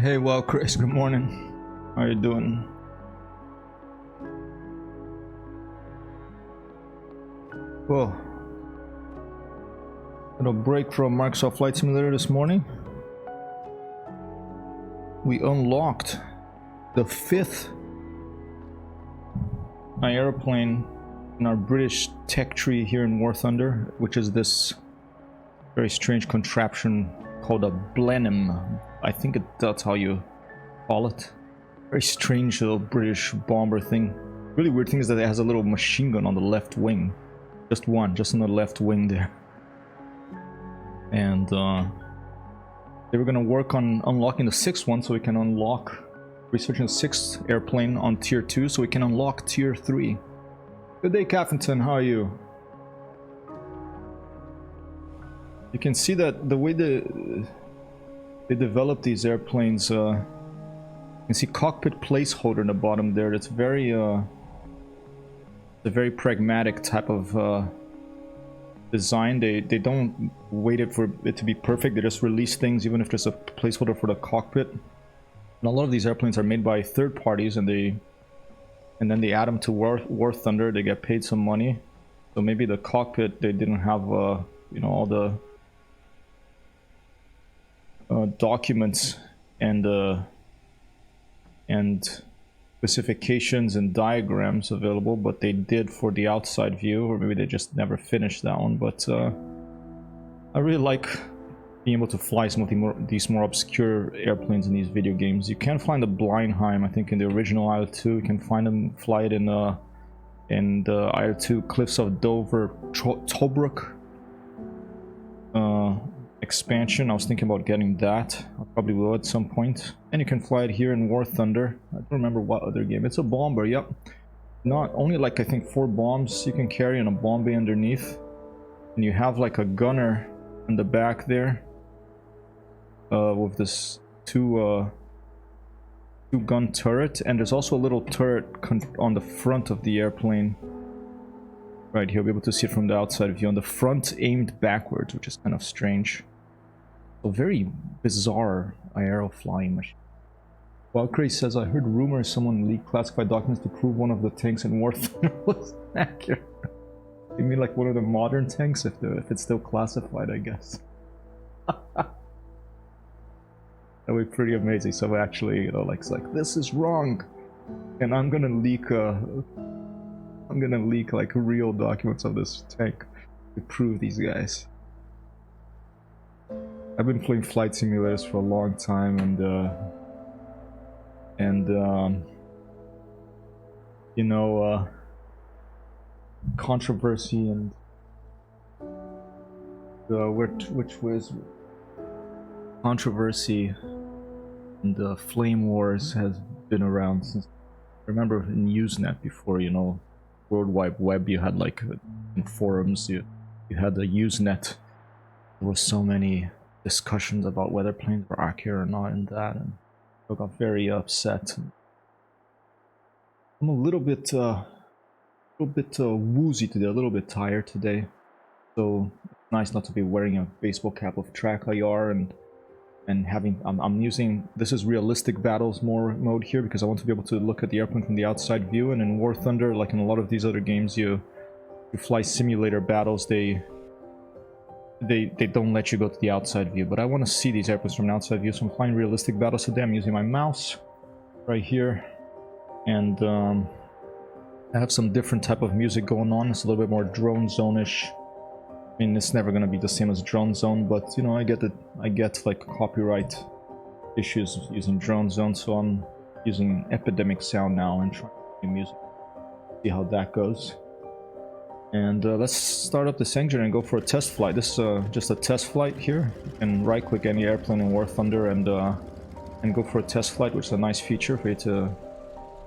Hey, well, Chris, good morning. How you doing? Well, little break from Microsoft Flight Simulator this morning. We unlocked the 5th airplane in our British tech tree here in War Thunder, which is this very strange contraption called a Blenheim. I think that's how you call it. Very strange little British bomber thing. Really weird thing is that it has a little machine gun on the left wing. Just one, just on the left wing there. And they were gonna work on unlocking the 6th one so we can unlock, researching the 6th airplane on tier 2 so we can unlock tier 3. Good day, Caffington, how are you? You can see that the way they develop these airplanes, you can see cockpit placeholder in the bottom there. That's very a very pragmatic type of design. They don't wait for it to be perfect. They just release things even if there's a placeholder for the cockpit. And a lot of these airplanes are made by third parties, and then they add them to War Thunder. They get paid some money. So maybe the cockpit, they didn't have you know, all the documents and specifications and diagrams available, but they did for the outside view, or maybe they just never finished that one. But I really like being able to fly some of these more obscure airplanes in these video games. You can find the Blenheim, I think, in the original IL-2. You can find them, fly it in the IL-2 Cliffs of Dover Tobruk expansion. I was thinking about getting that. I probably will at some point. And you can fly it here in War Thunder. I don't remember what other game. It's a bomber, yep. Not only, like, I think 4 bombs you can carry and a bomb bay underneath. And you have like a gunner in the back there with this two gun turret, and there's also a little turret on the front of the airplane. Right here, you'll be able to see it from the outside view. On the front, aimed backwards, which is kind of strange. So very bizarre aero flying machine. Valkyrie says, I heard rumors someone leaked classified documents to prove one of the tanks in War Thunder was accurate. You mean like one of the modern tanks, if it's still classified, I guess. That would be pretty amazing. So actually, you know, like, it's like, this is wrong, and I'm gonna leak like real documents of this tank to prove these guys. I've been playing flight simulators for a long time, and you know, controversy and which was controversy and the flame wars has been around since, I remember in Usenet before, you know, World Wide Web. You had like in forums, you had the Usenet. There were so many discussions about whether planes were accurate or not in that, and I got very upset. I'm a little bit woozy today, a little bit tired today, so it's nice not to be wearing a baseball cap with track IR and having I'm using, this is realistic battles mode here because I want to be able to look at the airplane from the outside view. And in War Thunder, like in a lot of these other games, you fly simulator battles, they don't let you go to the outside view, but I want to see these airplanes from an outside view, so I'm flying realistic battles today. I'm using my mouse right here, and I have some different type of music going on. It's a little bit more drone zone-ish. I mean, it's never gonna be the same as drone zone, but you know, I get like copyright issues using drone zone, so I'm using epidemic sound now and trying to do music. See how that goes. And let's start up this engine and go for a test flight. This is just a test flight here. You can right-click any airplane in War Thunder and go for a test flight, which is a nice feature for you to...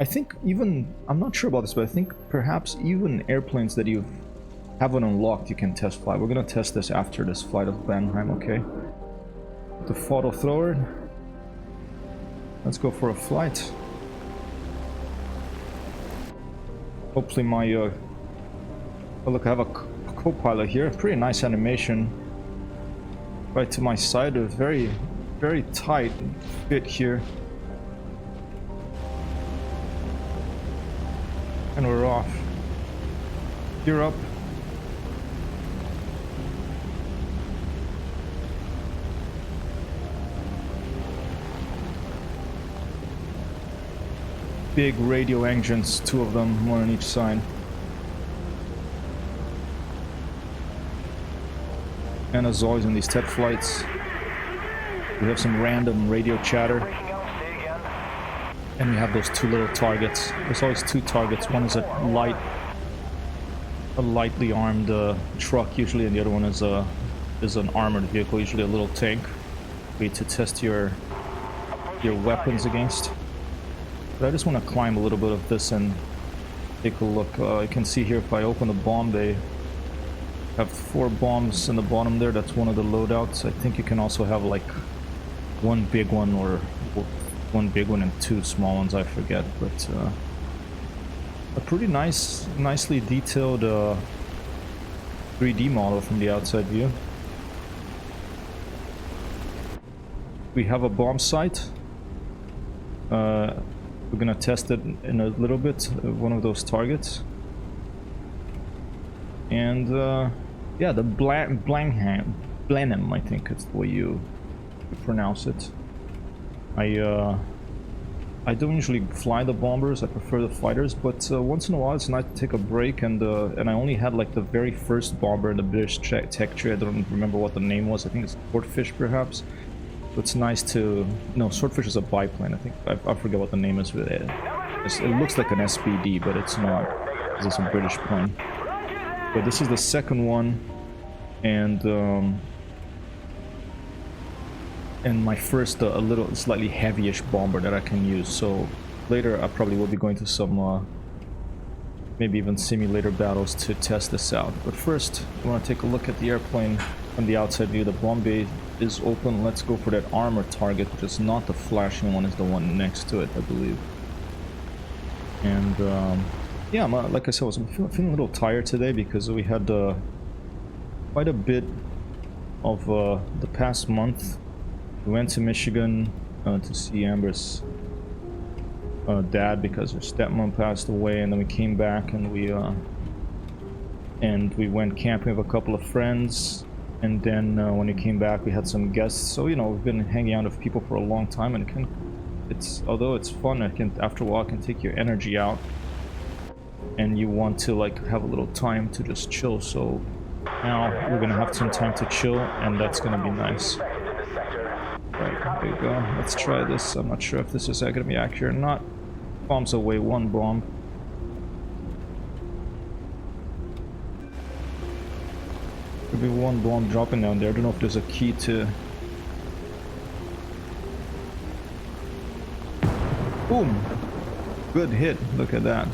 I think even... I'm not sure about this, but I think perhaps even airplanes that you haven't unlocked, you can test fly. We're gonna test this after this flight of Blenheim, okay? The photo thrower. Let's go for a flight. Hopefully my... oh look, I have a co-pilot here. Pretty nice animation. Right to my side. A very very tight fit here. And we're off. Gear up. Big radio engines, 2 of them, 1 on each side. And as always in these TED flights, we have some random radio chatter. And we have those 2 little targets. There's always 2 targets. One is a lightly armed truck usually, and the other one is an armored vehicle, usually a little tank, for you to test your weapons against. But I just want to climb a little bit of this and take a look. You can see here if I open the bomb, they have 4 bombs in the bottom there. That's one of the loadouts. I think you can also have like 1 big one or 1 big one and 2 small ones, I forget. But a pretty nicely detailed 3D model from the outside view. We have a bomb site. We're gonna test it in a little bit, one of those targets. And yeah, the Blenheim, I think it's the way you pronounce it. I don't usually fly the bombers, I prefer the fighters, but once in a while it's nice to take a break, and I only had like the very first bomber in the British tech tree. I don't remember what the name was. I think it's Swordfish perhaps. It's nice to... No, Swordfish is a biplane, I think. I forget what the name is with it. It looks like an SBD, but it's not. It's a British plane. But this is the second one, and my first a little slightly heavyish bomber that I can use. So later I probably will be going to some maybe even simulator battles to test this out. But first I want to take a look at the airplane from the outside view. The bomb bay is open. Let's go for that armor target, which is not the flashing one, is the one next to it, I believe. And yeah, like I said, I'm feeling a little tired today because we had quite a bit of the past month. We went to Michigan to see Amber's dad because her stepmom passed away, and then we came back and we went camping with a couple of friends. And then when we came back, we had some guests. So you know, we've been hanging out with people for a long time, and although it's fun, after a while it can take your energy out, and you want to like have a little time to just chill. So now we're gonna have some time to chill, and that's gonna be nice. Right, there you go. Let's try this. I'm not sure if this is gonna be accurate or not. Bombs away, 1 bomb. Could be 1 bomb dropping down there. I don't know if there's a key to... Boom! Good hit. Look at that.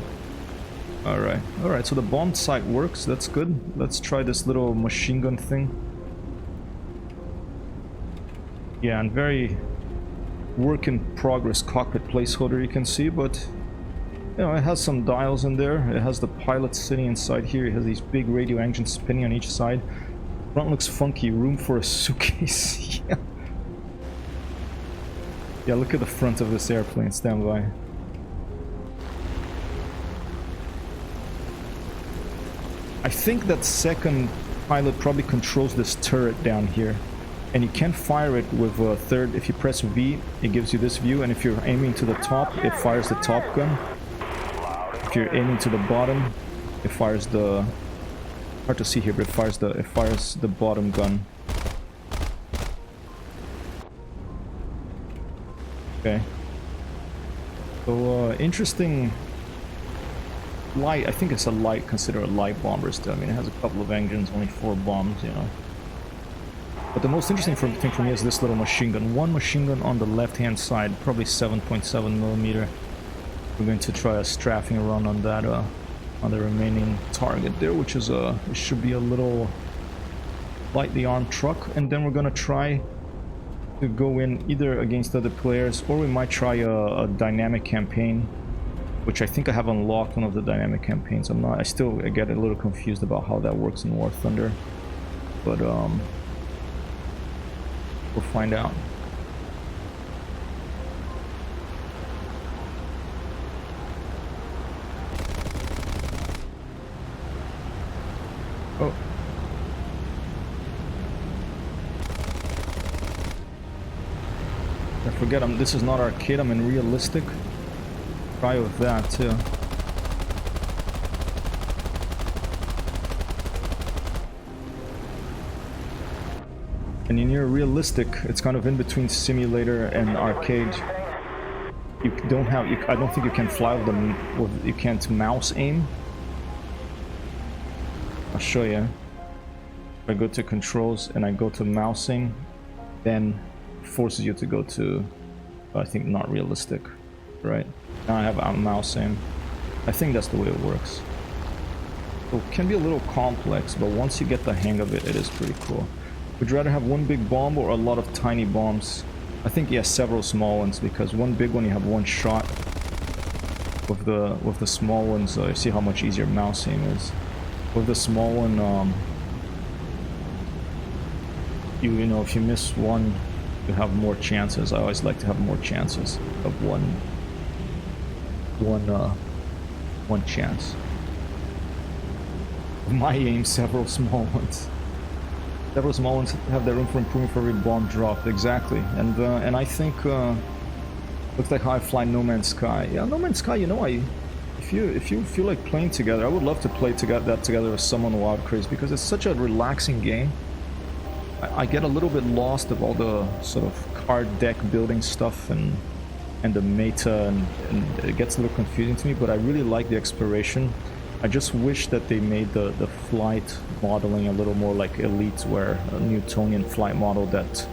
Alright, so the bomb sight works. That's good. Let's try this little machine gun thing. Yeah, and very work in progress cockpit placeholder, you can see, but you know, it has some dials in there. It has the pilot sitting inside here. It has these big radio engines spinning on each side. Front looks funky. Room for a suitcase. Yeah. Yeah, look at the front of this airplane. Stand by. I think that second pilot probably controls this turret down here. And you can fire it with a third. If you press V, it gives you this view, and if you're aiming to the top, it fires the top gun. If you're aiming to the bottom, it fires the... Hard to see here, but it fires the bottom gun. Okay. So interesting. Light. I think it's a light. Consider a light bomber still. I mean, it has a couple of engines, only 4 bombs, you know. But the most interesting thing for me is this little machine gun. 1 machine gun on the left-hand side, probably 7.7 millimeter. We're going to try a strafing run on that, on the remaining target there, which is it should be a little lightly armed truck. And then we're gonna try to go in either against other players, or we might try a dynamic campaign, which I think I have unlocked one of the dynamic campaigns. I still get a little confused about how that works in War Thunder, but we'll find out. forget, this is not arcade, I'm in realistic. Try with that too. And in your realistic, it's kind of in between simulator and arcade. You don't have, I don't think you can fly with them, you can't mouse aim. I'll show you. If I go to controls and I go to mousing, then it forces you to go to, I think, not realistic, right? Now I have a mouse aim. I think that's the way it works. So it can be a little complex, but once you get the hang of it, it is pretty cool. Would you rather have one big bomb or a lot of tiny bombs? I think, yeah, several small ones, because one big one you have one shot. With the small ones, you see how much easier mouse aim is. With the small one, you know, if you miss one, you have more chances. I always like to have more chances of one chance. My aim, several small ones. Several small ones have their room for improvement for every bomb dropped. Exactly, and I think looks like how I fly No Man's Sky. Yeah, No Man's Sky. You know, if you feel like playing together, I would love to play that together with someone wild crazy, because it's such a relaxing game. I get a little bit lost of all the sort of card deck building stuff and the meta, and it gets a little confusing to me. But I really like the exploration. I just wish that they made the flight modeling a little more like Elite, where a Newtonian flight model, that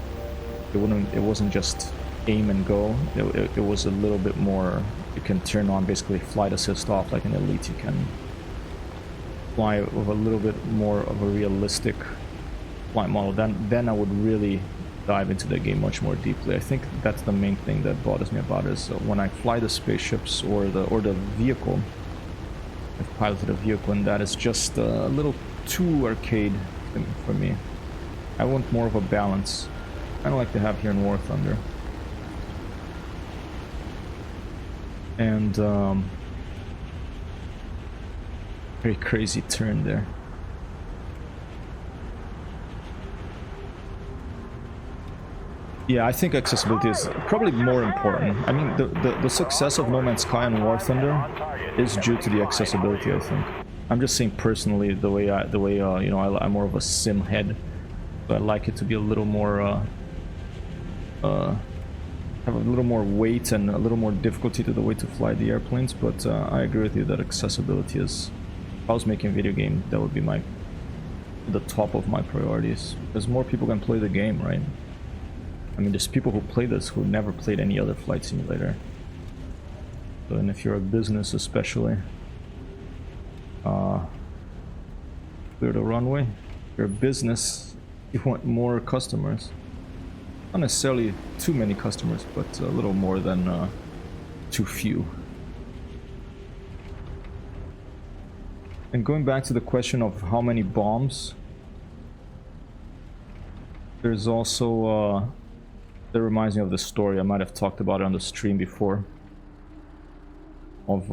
it wasn't just aim and go. It was a little bit more, you can turn on basically flight assist off like an Elite. You can fly with a little bit more of a realistic flight model. Then I would really dive into the game much more deeply. I think that's the main thing that bothers me about it, is when I fly the spaceships or the vehicle. I've piloted a vehicle, and that is just a little too arcade for me. I want more of a balance, kind of like they have here in War Thunder. And very crazy turn there. Yeah, I think accessibility is probably more important. I mean, the success of No Man's Sky and War Thunder is due to the accessibility, I think. I'm just saying personally, the way you know, I'm more of a sim head, so I like it to be a little more have a little more weight and a little more difficulty to the way to fly the airplanes. But I agree with you that accessibility is, if I was making a video game, that would be the top of my priorities, because more people can play the game, right? I mean, there's people who play this who never played any other flight simulator. So, and if you're a business especially, clear the runway. If you're a business, you want more customers. Not necessarily too many customers, but a little more than too few. And going back to the question of how many bombs, there's also that reminds me of the story. I might have talked about it on the stream before. Of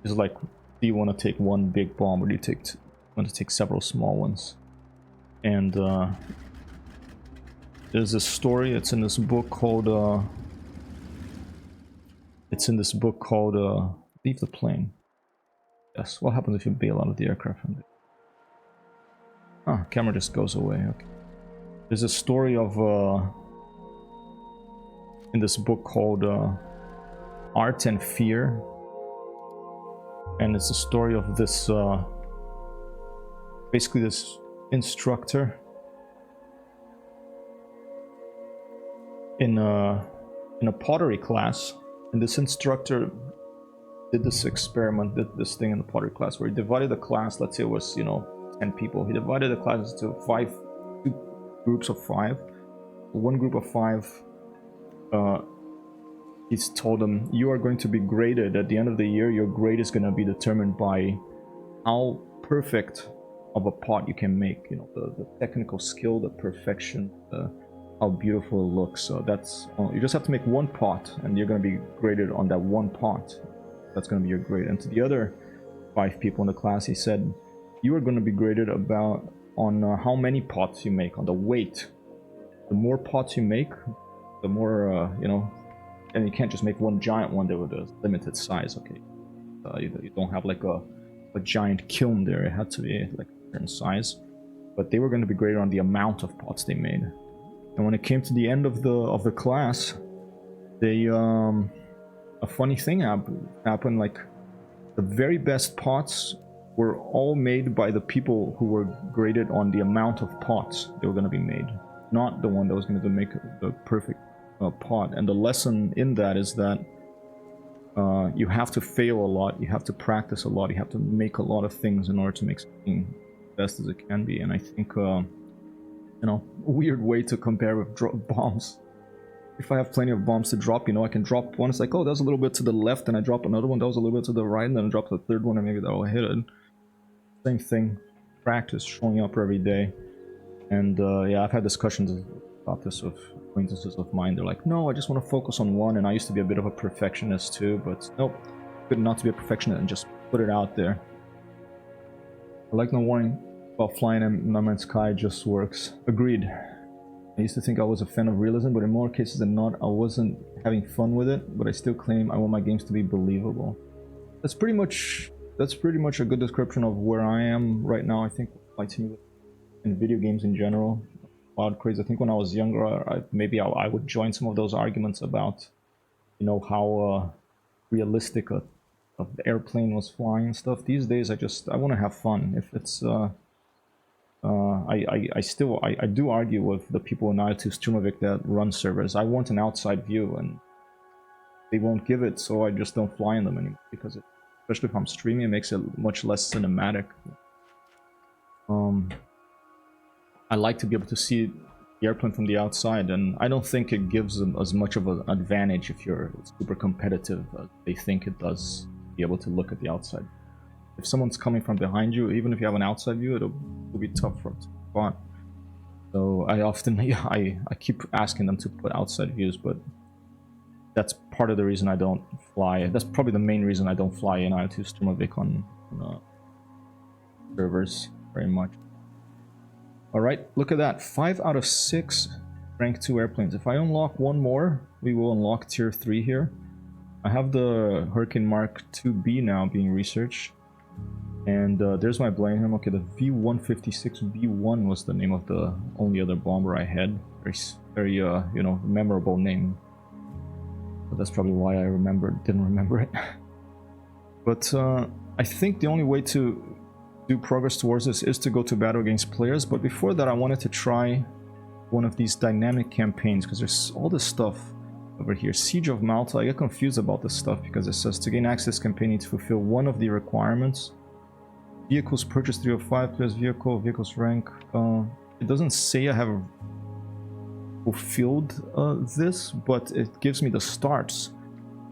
it's like, do you want to take one big bomb, or do you want to take several small ones? And there's a story. It's in this book called Leave the Plane. Yes. What happens if you bail out of the aircraft? Ah, camera just goes away. Okay. There's a story of in this book called Art and Fear, and it's a story of this basically this instructor in a pottery class, and this instructor did this experiment, did this thing in the pottery class where he divided the class. Let's say it was, you know, 10 people. He divided the class into two groups of 5. One group of 5, he's told them, you are going to be graded at the end of the year. Your grade is going to be determined by how perfect of a pot you can make, you know, the technical skill, the perfection, how beautiful it looks. So that's, you just have to make one pot, and you're going to be graded on that one pot. That's going to be your grade. And to the other 5 people in the class, he said, you are going to be graded on how many pots you make, on the weight the more pots you make, the more, you know, and you can't just make one giant one there with a limited size, okay? You don't have like a giant kiln there, it had to be like a certain size. But they were going to be greater on the amount of pots they made. And when it came to the end of the class, they, a funny thing happened, like, the very best pots were all made by the people who were graded on the amount of pots they were going to be made, not the one that was going to make the perfect pot. And the lesson in that is that you have to fail a lot, you have to practice a lot, you have to make a lot of things in order to make something best as it can be. And I think, you know, a weird way to compare with bombs. If I have plenty of bombs to drop, you know, I can drop one, it's like, oh, that was a little bit to the left, and I drop another one, that was a little bit to the right, and then I drop the third one, and maybe that will hit it. Same thing, practice, showing up every day. And yeah, I've had discussions about this with acquaintances of mine. They're like, no, I just want to focus on one, and I used to be a bit of a perfectionist too, but nope, good not to be a perfectionist and just put it out there. I like no warning about flying in No Man's Sky just works. Agreed. I used to think I was a fan of realism, but in more cases than not, I wasn't having fun with it, but I still claim I want my games to be believable. That's pretty much a good description of where I am right now. I think in video games in general. Wild crazy. I think when I was younger, maybe I would join some of those arguments about, you know, how realistic a airplane was flying and stuff. These days, I want to have fun. If it's I do argue with the people in I2 Strumovic that run servers. I want an outside view, and they won't give it, so I just don't fly in them anymore, because especially if I'm streaming, it makes it much less cinematic. I like to be able to see the airplane from the outside, and I don't think it gives them as much of an advantage if you're super competitive as they think it does, to be able to look at the outside. If someone's coming from behind you, even if you have an outside view, it'll be tough for them to spot. So I often, yeah, I keep asking them to put outside views, but that's part of the reason I don't fly. That's probably the main reason I don't fly in I2 Strumovic on servers very much. Alright, look at that. 5 out of 6 rank 2 airplanes. If I unlock one more, we will unlock tier 3 here. I have the Hurricane Mark 2B now being researched. And there's my Blenheim. Okay, the V156B1 was the name of the only other bomber I had. Very you know, memorable name. But that's probably why I didn't remember it. But I think the only way to do progress towards this is to go to battle against players. But before that, I wanted to try one of these dynamic campaigns, because there's all this stuff over here. Siege of Malta. I get confused about this stuff because it says to gain access campaign, you need to fulfill one of the requirements. Vehicles purchased 3 of 5, players vehicle, vehicles rank. It doesn't say I have fulfilled this, but it gives me the starts.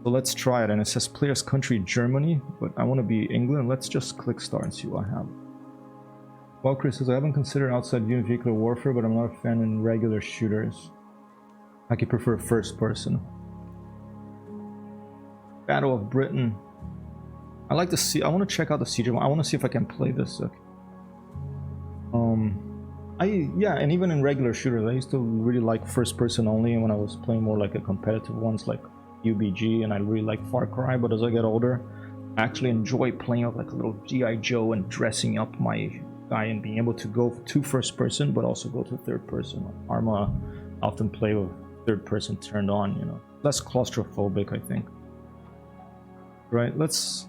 So let's try it, and it says player's country Germany, but I want to be England. Let's just click start and see what I have. Well, Chris says, I haven't considered outside view in vehicular warfare, but I'm not a fan in regular shooters. I could prefer first person. Battle of Britain. I like to see, I want to check out the siege. I want to see if I can play this. Okay. Yeah, and even in regular shooters, I used to really like first person only when I was playing more like a competitive ones like UBG, and I really like Far Cry. But as I get older, I actually enjoy playing with like a little G.I. Joe and dressing up my guy and being able to go to first person, but also go to third person. Arma often play with third person turned on, you know, less claustrophobic, I think. Right, let's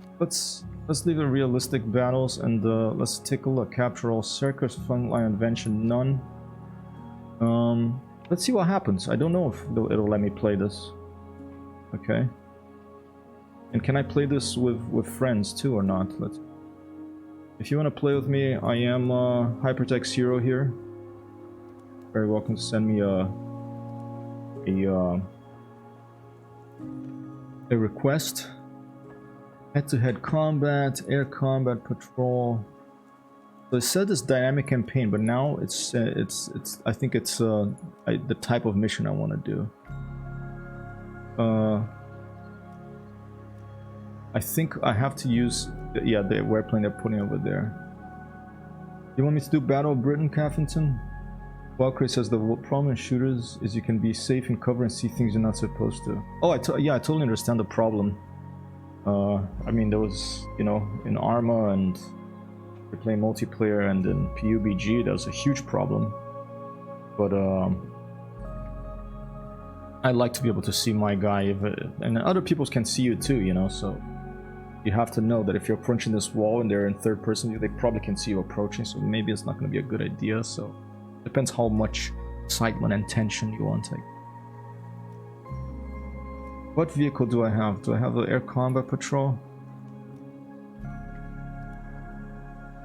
leave the realistic battles, and let's take a look. Capture all circus, frontline invention, none. Let's see what happens. I don't know if it'll let me play this. Okay. And can I play this with friends too or not? If you want to play with me, I am Hypertexthero here. Very welcome to send me a request. Head-to-head combat, air combat, patrol. So it said this dynamic campaign, but now it's I think it's the type of mission I want to do. I think I have to use the airplane they're putting over there. You want me to do Battle of Britain, Caffington? Valkyrie says the problem in shooters is you can be safe in cover and see things you're not supposed to. Oh, yeah, I totally understand the problem. I mean, there was, you know, in Arma and you're playing multiplayer, and in PUBG, that was a huge problem. But I like to be able to see my guy, and other people can see you too, you know. So you have to know that if you're approaching this wall and they're in third person, they probably can see you approaching. So maybe it's not going to be a good idea. So depends how much excitement and tension you want to take. What vehicle do I have? Do I have the air combat patrol?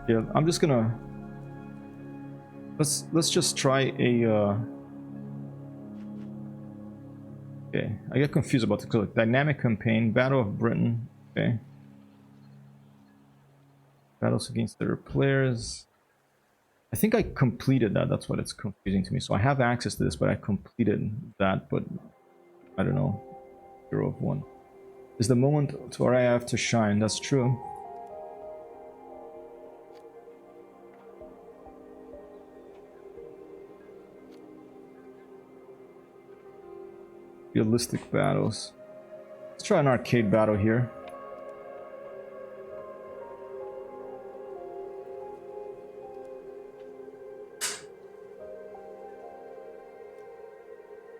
Yeah, I'm just gonna... Let's just try a... Okay, I get confused about the dynamic campaign, Battle of Britain. Okay. Battles against other players. I think I completed that. That's what it's confusing to me. So I have access to this, but I completed that, but I don't know. 0 of 1. Is the moment to where I have to shine. That's true. Realistic battles. Let's try an arcade battle here.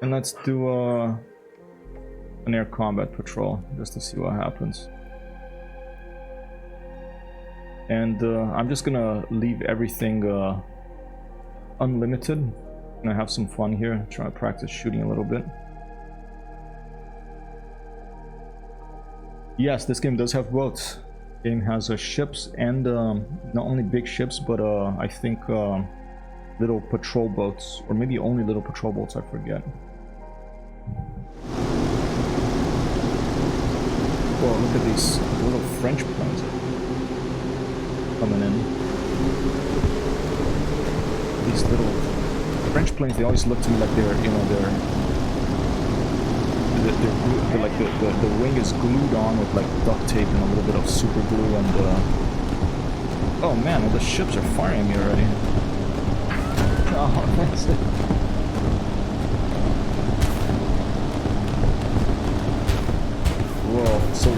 And let's do an air combat patrol just to see what happens. And I'm just gonna leave everything unlimited. I'm gonna have some fun here, try to practice shooting a little bit. Yes, this game does have boats. The game has ships and not only big ships, but I think little patrol boats, or maybe only little patrol boats, I forget. Whoa, look at these little French planes coming in. These little French planes, they always look to me like they're, you know, they're like the wing is glued on with like duct tape and a little bit of super glue, and oh man, the ships are firing me already. Oh, that's it. Whoa, so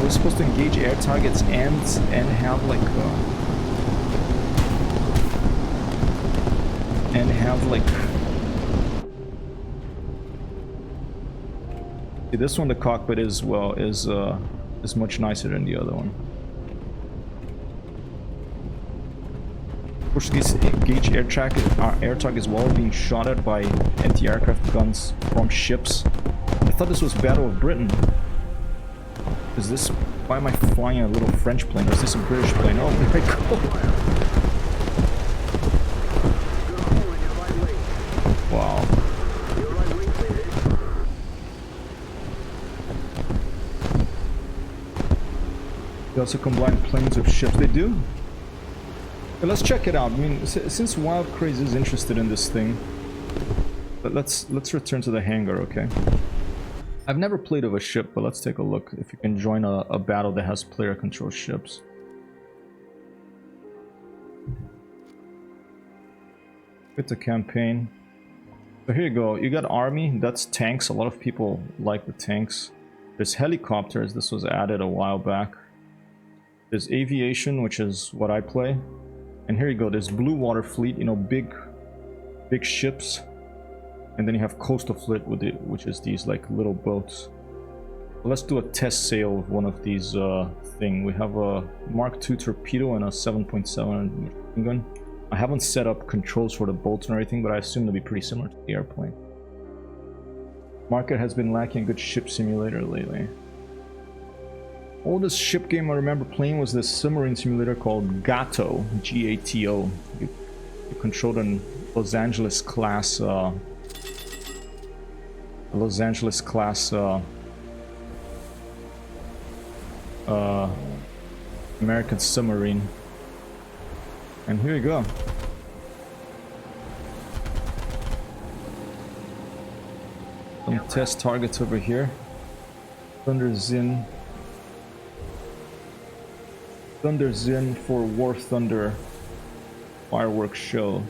we're supposed to engage air targets and have like see, this one, the cockpit is much nicer than the other one. Portuguese engage air targets while being shot at by anti-aircraft guns from ships. I thought this was Battle of Britain. Is this... Why am I flying a little French plane? Or is this a British plane? Oh, there I go! Wow. They also combine planes with ships. They do? But let's check it out. I mean, since Wild Craze is interested in this thing, but let's return to the hangar, okay? I've never played of a ship, but let's take a look if you can join a battle that has player-controlled ships. Get the campaign. So here you go. You got army. That's tanks. A lot of people like the tanks. There's helicopters. This was added a while back. There's aviation, which is what I play. And here you go. There's blue water fleet. You know, big ships. And then you have coastal fleet with it, which is these like little boats. So let's do a test sail of one of these thing. We have a Mark II torpedo and a 7.7 machine gun. I haven't set up controls for the bolts and everything, but I assume they'll be pretty similar to the airplane. Market has been lacking a good ship simulator lately. Oldest ship game I remember playing was this submarine simulator called Gato, G-A-T-O. You controlled a Los Angeles class American submarine. And here you go. Some test targets over here. Thunder Zin for War Thunder fireworks show.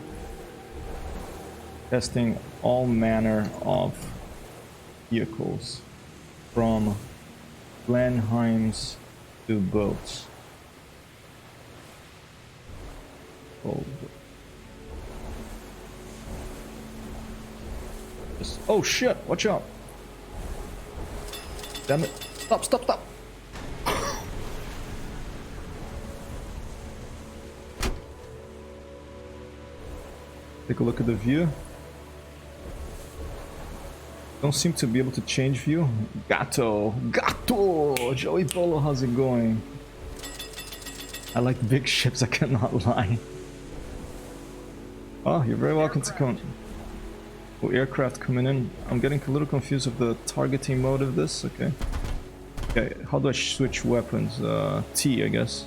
testing all manner of vehicles, from Blenheims to boats. Oh shit, watch out. Damn it. Stop, stop, stop. Take a look at the view. Don't seem to be able to change view. Gato! Gato! Joey Polo, how's it going? I like big ships, I cannot lie. Oh, you're very welcome to come. Oh, aircraft coming in. I'm getting a little confused with the targeting mode of this. Okay. Okay, how do I switch weapons? T, I guess.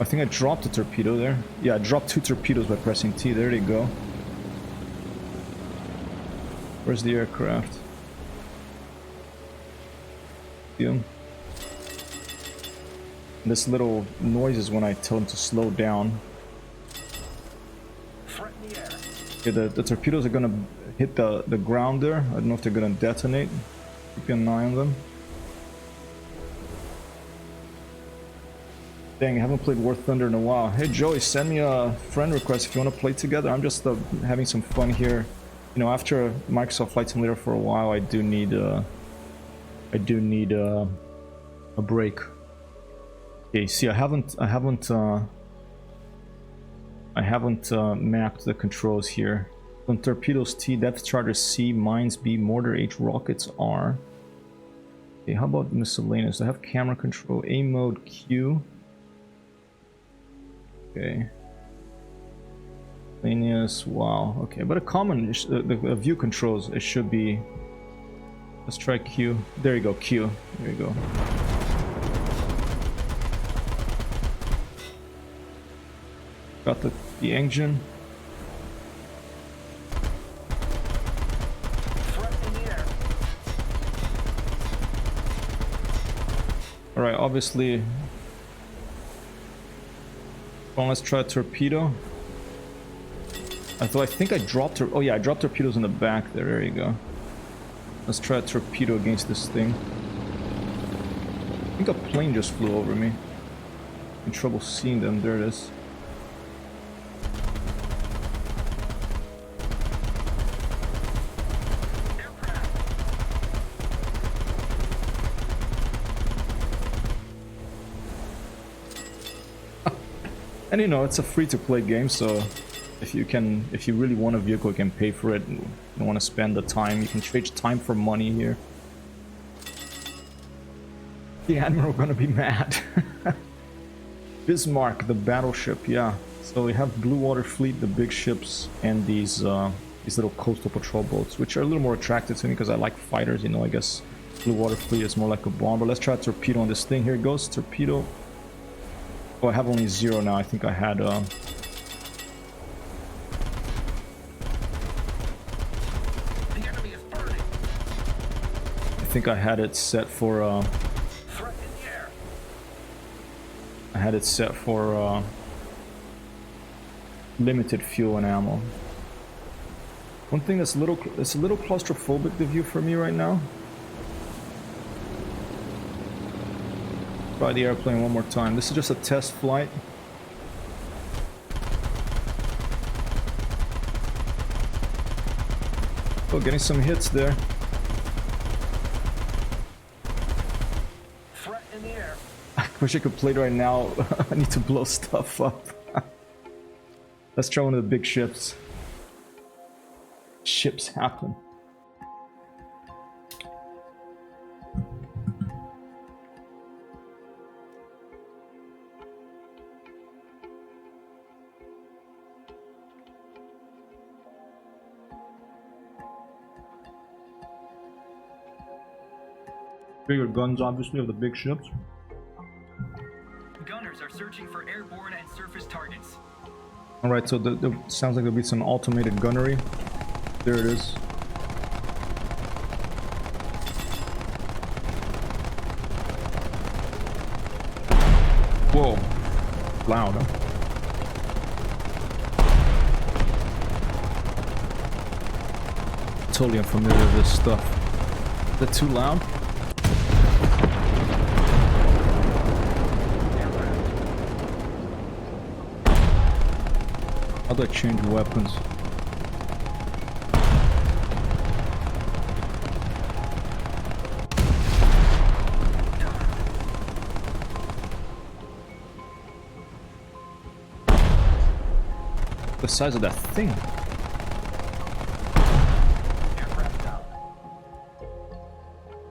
I think I dropped a torpedo there. Yeah, I dropped 2 torpedoes by pressing T. There they go. Where's the aircraft? See him? This little noise is when I tell him to slow down. Okay, the torpedoes are gonna hit the ground there. I don't know if they're gonna detonate. Keep an eye on them. Dang, I haven't played War Thunder in a while. Hey Joey, send me a friend request if you want to play together. I'm just having some fun here. You know, after Microsoft Flight Simulator for a while, I do need a break. Okay, see, I haven't mapped the controls here. On torpedoes T, depth charter C, mines B, mortar H, rockets R. Okay, how about miscellaneous? I have camera control, A mode Q. Okay. Miscellaneous, wow. Okay, but a common the view controls, it should be. Let's try Q. There you go, Q. There you go. Got the engine. Alright, obviously. Well, let's try a torpedo. I think I dropped her. Oh yeah, I dropped torpedoes in the back there. There you go. Let's try a torpedo against this thing. I think a plane just flew over me. In trouble seeing them. There it is. And you know, it's a free-to-play game, so if you really want a vehicle, you can pay for it. And you don't want to spend the time, you can trade time for money here. The Admiral gonna be mad. Bismarck, the battleship, yeah. So we have Blue Water Fleet, the big ships, and these little coastal patrol boats, which are a little more attractive to me because I like fighters, you know. I guess Blue Water Fleet is more like a bomber. Let's try a torpedo on this thing. Here it goes, torpedo. Oh, I have only 0 now. I think I had I think I had it set for limited fuel and ammo. One thing that's a little claustrophobic, the view for me right now. Try the airplane one more time. This is just a test flight. Oh, getting some hits there. Threat in the air. I wish I could play it right now. I need to blow stuff up. Let's try one of the big ships. Ships happen. Bigger guns, obviously, of the big ships. Gunners are searching for airborne and surface targets. Alright, so sounds like there'll be some automated gunnery. There it is. Whoa. Loud, huh? Totally unfamiliar with this stuff. Is that too loud? How do I change weapons? The size of that thing.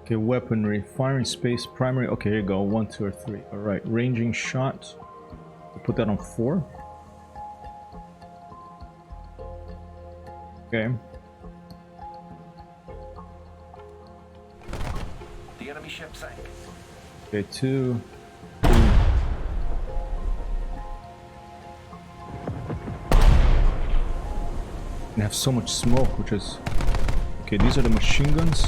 Okay, weaponry, firing space, primary. Okay, here you go. 1, 2, or 3. All right, ranging shot. We'll put that on 4. Okay. The enemy ship sank. Okay, 2. They have so much smoke, which is... Okay, these are the machine guns.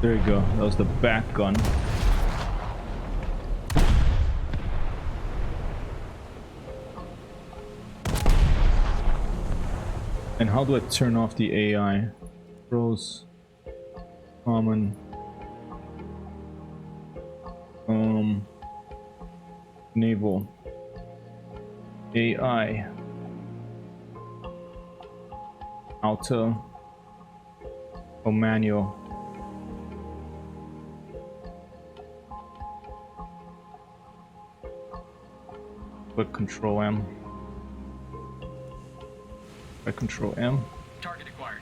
There you go, that was the back gun. And how do I turn off the AI? Pros, common, naval, AI, auto, or manual. Click Control M. By Control M. Target acquired.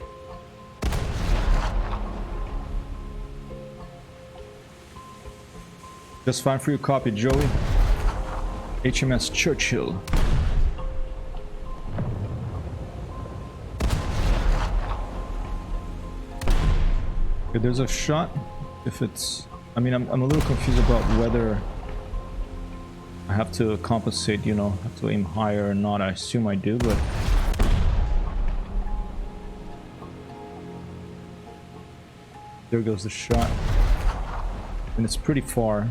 Just fine for your copy, Joey. HMS Churchill. Okay, there's a shot. If it's... I mean, I'm a little confused about whether I have to compensate, you know, have to aim higher or not. I assume I do, but... There goes the shot. And it's pretty far.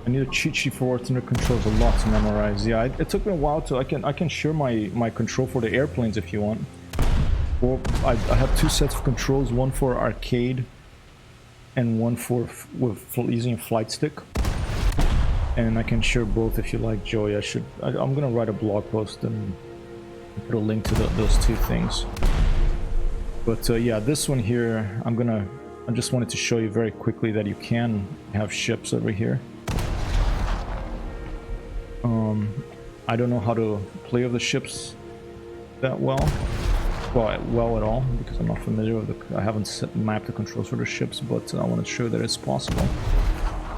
I need a cheat sheet for alternate controls, a lot to memorize. Yeah, it took me a while to... I can share my control for the airplanes if you want. Well, I have 2 sets of controls, one for arcade and one for using a flight stick. And I can share both if you like, Joey. I'm gonna write a blog post and put a link to those 2 things. But yeah, this one here, I just wanted to show you very quickly that you can have ships over here. I don't know how to play with the ships that well at all, because I'm not familiar with I haven't mapped the controls for the ships, but I want to show that it's possible.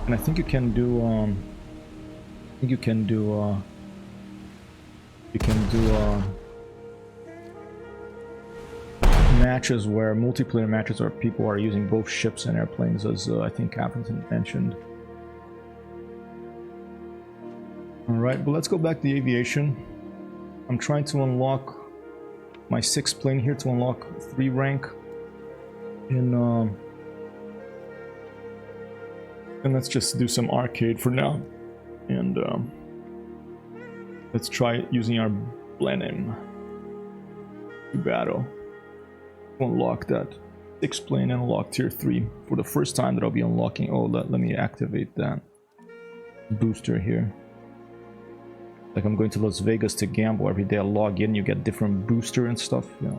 And I think you can do matches where multiplayer matches where people are using both ships and airplanes, as I think Captain mentioned. Alright, but let's go back to the aviation. I'm trying to unlock my 6th plane here to unlock 3 rank. And let's just do some arcade for now. And let's try using our Blenheim to battle. Unlock that 6th plane and unlock tier 3 for the first time that I'll be unlocking. Oh, let me activate that booster here. Like I'm going to Las Vegas to gamble every day. I log in, you get different booster and stuff. Yeah.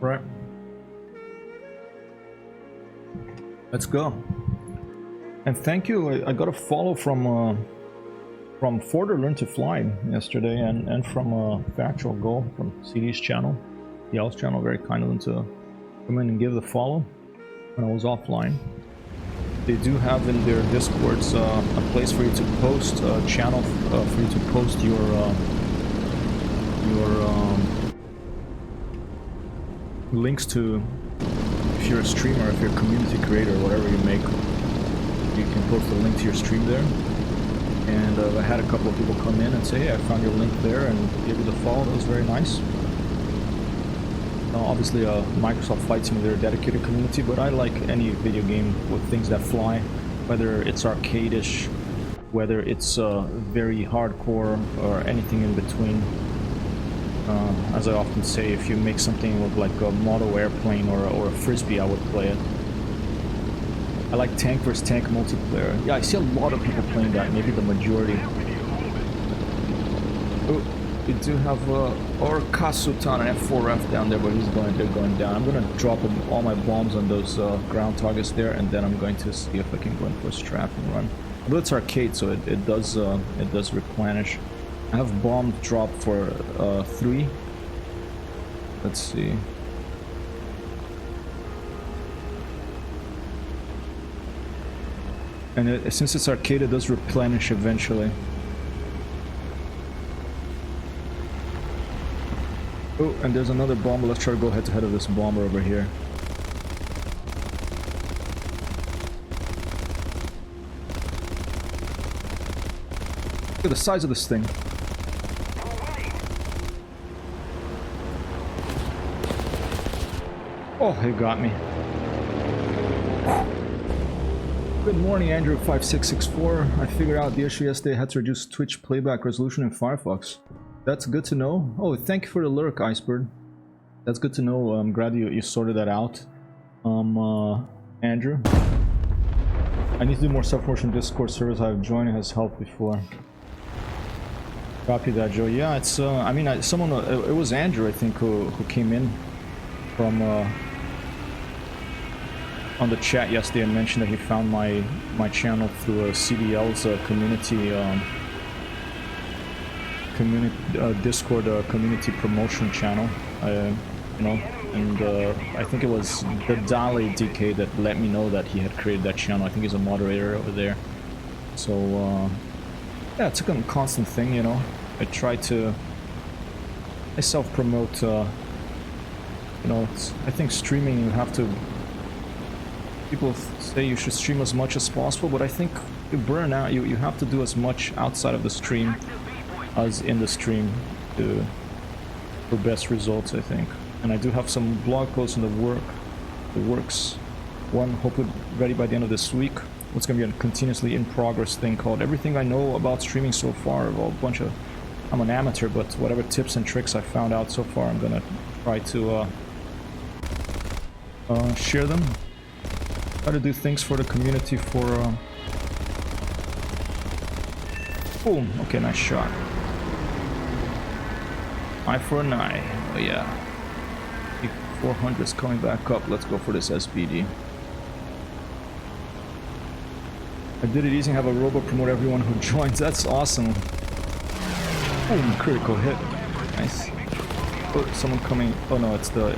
Right. Let's go. And thank you. I got a follow from Forder Learn to Fly yesterday, and from Factual Go from CD's channel, Yell's channel. Very kind of them to come in and give the follow when I was offline. They do have in their Discords a place for you to post a channel for you to post your links to if you're a streamer, if you're a community creator, whatever you make, you can post a link to your stream there. And I had a couple of people come in and say, hey, I found your link there, and give you the follow. That was very nice. Obviously, Microsoft Flight Simulator dedicated community, but I like any video game with things that fly, whether it's arcade-ish, whether it's very hardcore, or anything in between. As I often say, if you make something with like a model airplane or a frisbee, I would play it. I like tank vs tank multiplayer. Yeah, I see a lot of people playing that, maybe the majority. Oh, we do have Orkasutan and F4F down there, but they're going down. I'm gonna drop all my bombs on those ground targets there, and then I'm going to see if I can go in for a strap and run. Although it's arcade, so it does replenish. I have bomb drop for 3. Let's see. And since it's arcade, it does replenish eventually. Oh, and there's another bomber. Let's try to go head to head of this bomber over here. Look at the size of this thing. Oh, he got me. Good morning, Andrew5664. I figured out the issue yesterday. I had to reduce Twitch playback resolution in Firefox. That's good to know. Oh, thank you for the lurk, Iceberg. That's good to know. I'm glad you sorted that out. Andrew. I need to do more self-promotion Discord servers I've joined. It has helped before. Copy that, Joe. Yeah, it's I mean, someone it was Andrew, I think, who came in from on the chat yesterday and mentioned that he found my channel through CDL's community Discord community promotion channel. You know, and I think it was the Dali DK that let me know that he had created that channel. I think he's a moderator over there. So yeah, it's a constant thing, you know. I try to self-promote. You know, I think streaming, you have to. People say you should stream as much as possible, but I think you burn out. You have to do as much outside of the stream as in the stream for best results, I think. And I do have some blog posts in the works. One hopefully ready by the end of this week. It's going to be a continuously in progress thing called Everything I Know About Streaming So Far. Well, a bunch of, I'm an amateur, but whatever tips and tricks I found out so far, I'm going to try to share them. Try to do things for the community for boom. Okay, nice shot. Eye for an eye. Oh yeah. 400's coming back up. Let's go for this SBD. I did it easy and have a robot promote everyone who joins. That's awesome. Boom, critical hit. Nice. Oh, someone coming. Oh no, it's the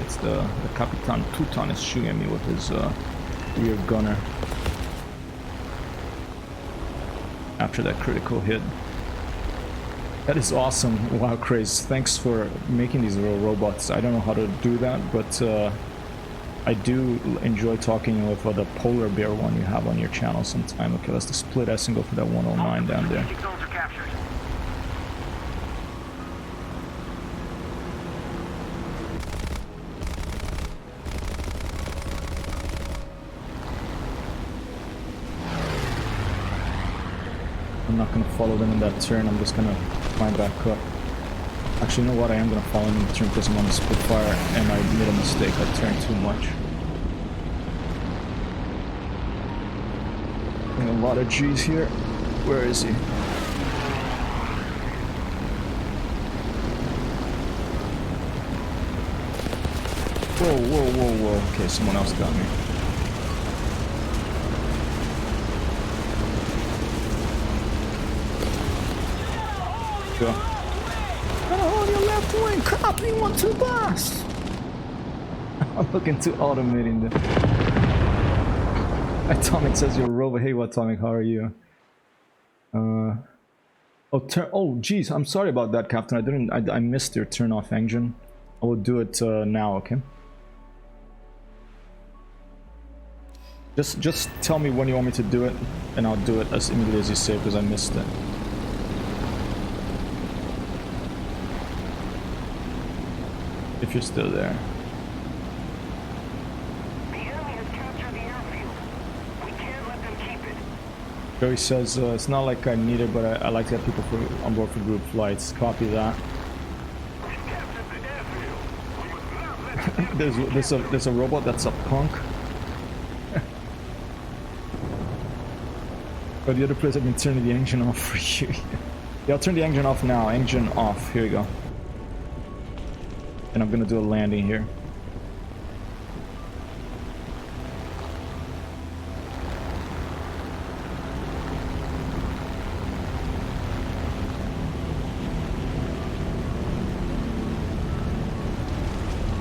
Capitan Tutan is shooting at me with his rear gunner. After that critical hit. That is awesome. Wow, Craze. Thanks for making these little robots. I don't know how to do that, but I do enjoy talking with the polar bear one you have on your channel sometime. Okay, let's just split S and go for that 109 down there. I'm not going to follow them in that turn. I'm just going to climb back up. Actually, you know what? I am going to follow them in the turn because I'm on the Spitfire and I made a mistake. I turned too much. And a lot of G's here. Where is he? Whoa, whoa, whoa, whoa. Okay, someone else got me. Go. Oh, on your left wing, copy 1-2 blast. I'm looking to automating them. Atomic says you're a robot. Hey, Atomic, how are you? Oh, geez, I'm sorry about that, Captain. I missed your turn off engine. I will do it now, okay? Just tell me when you want me to do it, and I'll do it as immediately as you say, because I missed it. If you're still there. The enemy has captured the airfield. We can't let them keep it. Joey says, it's not like I need it, but I like to have people on board for group flights. Copy that. We captured the airfield. We must not let them There's a robot that's a punk. But the other place I've been turning the engine off for you. Yeah, I'll turn the engine off now. Engine off. Here we go. And I'm gonna do a landing here.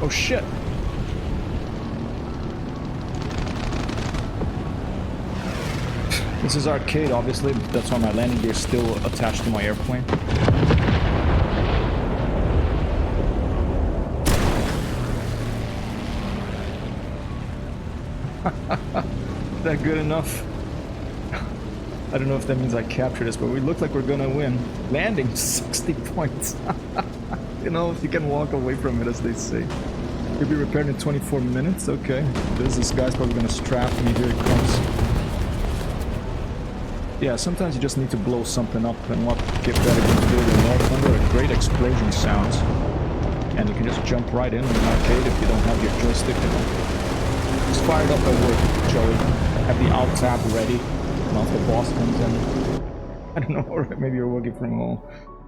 Oh shit! This is arcade, obviously, but that's why my landing gear is still attached to my airplane. Is that good enough? I don't know if that means I captured this, but we look like we're gonna win. Landing 60 points. You know, if you can walk away from it, as they say. You'll be repaired in 24 minutes? Okay. This guy's probably gonna strap me. Here it comes. Yeah, sometimes you just need to blow something up, and what get better than to do it in War Thunder? A great explosion sounds. And you can just jump right in an arcade if you don't have your joystick, you know. It's fired up at work, Joey. Have the alt tab ready. And if the boss comes in, I don't know, or maybe you're working from home.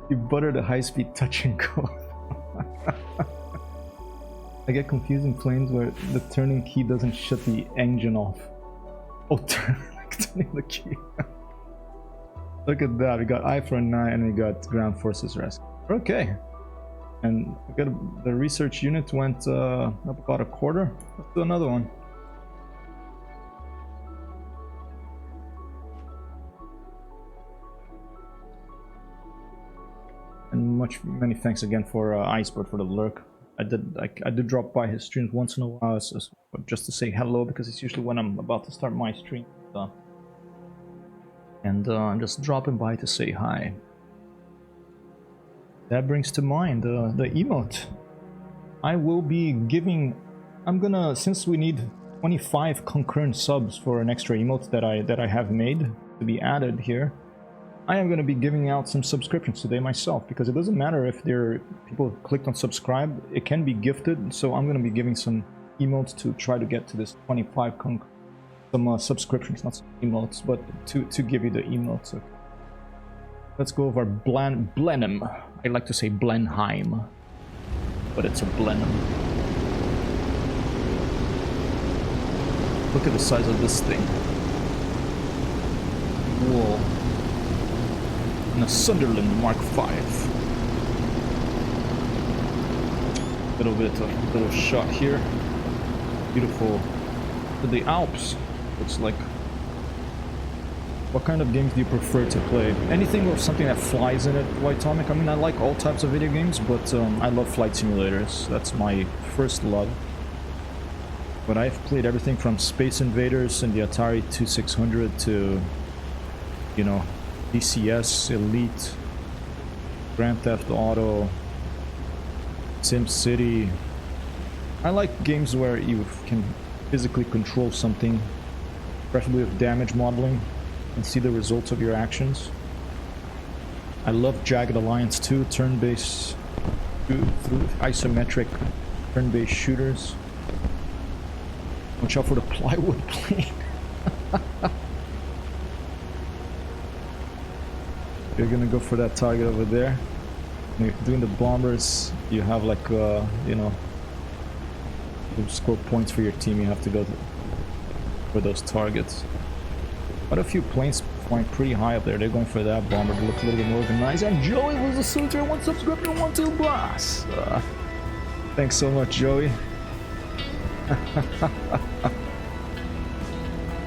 You butter the high-speed touch and go. I get confusing planes where the turning key doesn't shut the engine off. Oh, turning the key. Look at that, we got I for a 9 and we got Ground Forces Rescue. Okay. And we got the research unit went up about a quarter. Let's do another one. And many thanks again for Icebird for the lurk. I did drop by his streams once in a while just to say hello, because it's usually when I'm about to start my stream. And I'm just dropping by to say hi. That brings to mind the emote. I will be giving. I'm gonna, since we need 25 concurrent subs for an extra emote that I have made to be added here. I am going to be giving out some subscriptions today myself, because it doesn't matter if people clicked on subscribe, it can be gifted. So I'm going to be giving some emotes to try to get to this 25 some subscriptions, not some emotes, but to give you the emotes. Okay. Let's go over Blenheim. I like to say Blenheim, but it's a Blenheim. Look at the size of this thing. Whoa. And a Sunderland Mark V. Little shot here. Beautiful. To the Alps. Looks like. What kind of games do you prefer to play? Anything with something that flies in it, White Atomic? I mean, I like all types of video games, but I love flight simulators. That's my first love. But I've played everything from Space Invaders and the Atari 2600 to, you know, DCS, Elite, Grand Theft Auto, SimCity. I like games where you can physically control something, preferably with damage modeling, and see the results of your actions. I love Jagged Alliance 2, turn-based, through isometric turn-based shooters. Watch out for the plywood plane. You're gonna go for that target over there. When you're doing the bombers, you have like, you know, to score points for your team, you have to go for those targets. Quite a few planes flying pretty high up there. They're going for that bomber to look a little bit more organized. And Joey was a soldier, 1 subscriber, 1 2 boss. Thanks so much, Joey.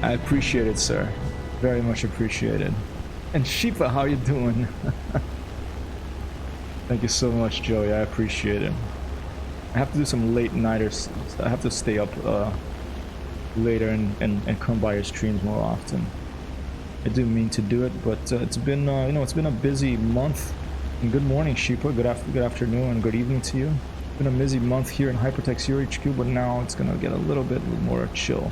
I appreciate it, sir. Very much appreciated. And Shipa, how you doing? Thank you so much, Joey. I appreciate it. I have to do some late nighters. I have to stay up later and come by your streams more often. I do mean to do it, but it's been you know, it's been a busy month. And good morning, Sheepa. Good afternoon and good evening to you. It's been a busy month here in Hypertexthero HQ, but now it's gonna get a little bit more chill.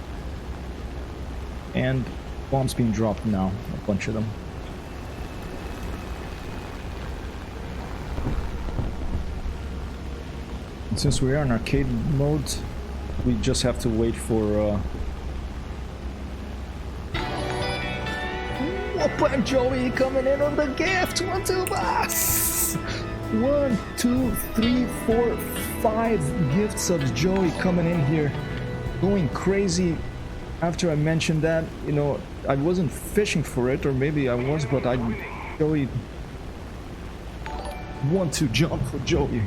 And bombs being dropped now, a bunch of them. And since we are in arcade mode, we just have to wait for Whopper Joey coming in on the gift. 1, 2, boss. 1, 2, 3, 4, 5 gift subs. Joey coming in here, going crazy. After I mentioned that, you know, I wasn't fishing for it, or maybe I was, but Joey, 1, 2 jump for Joey.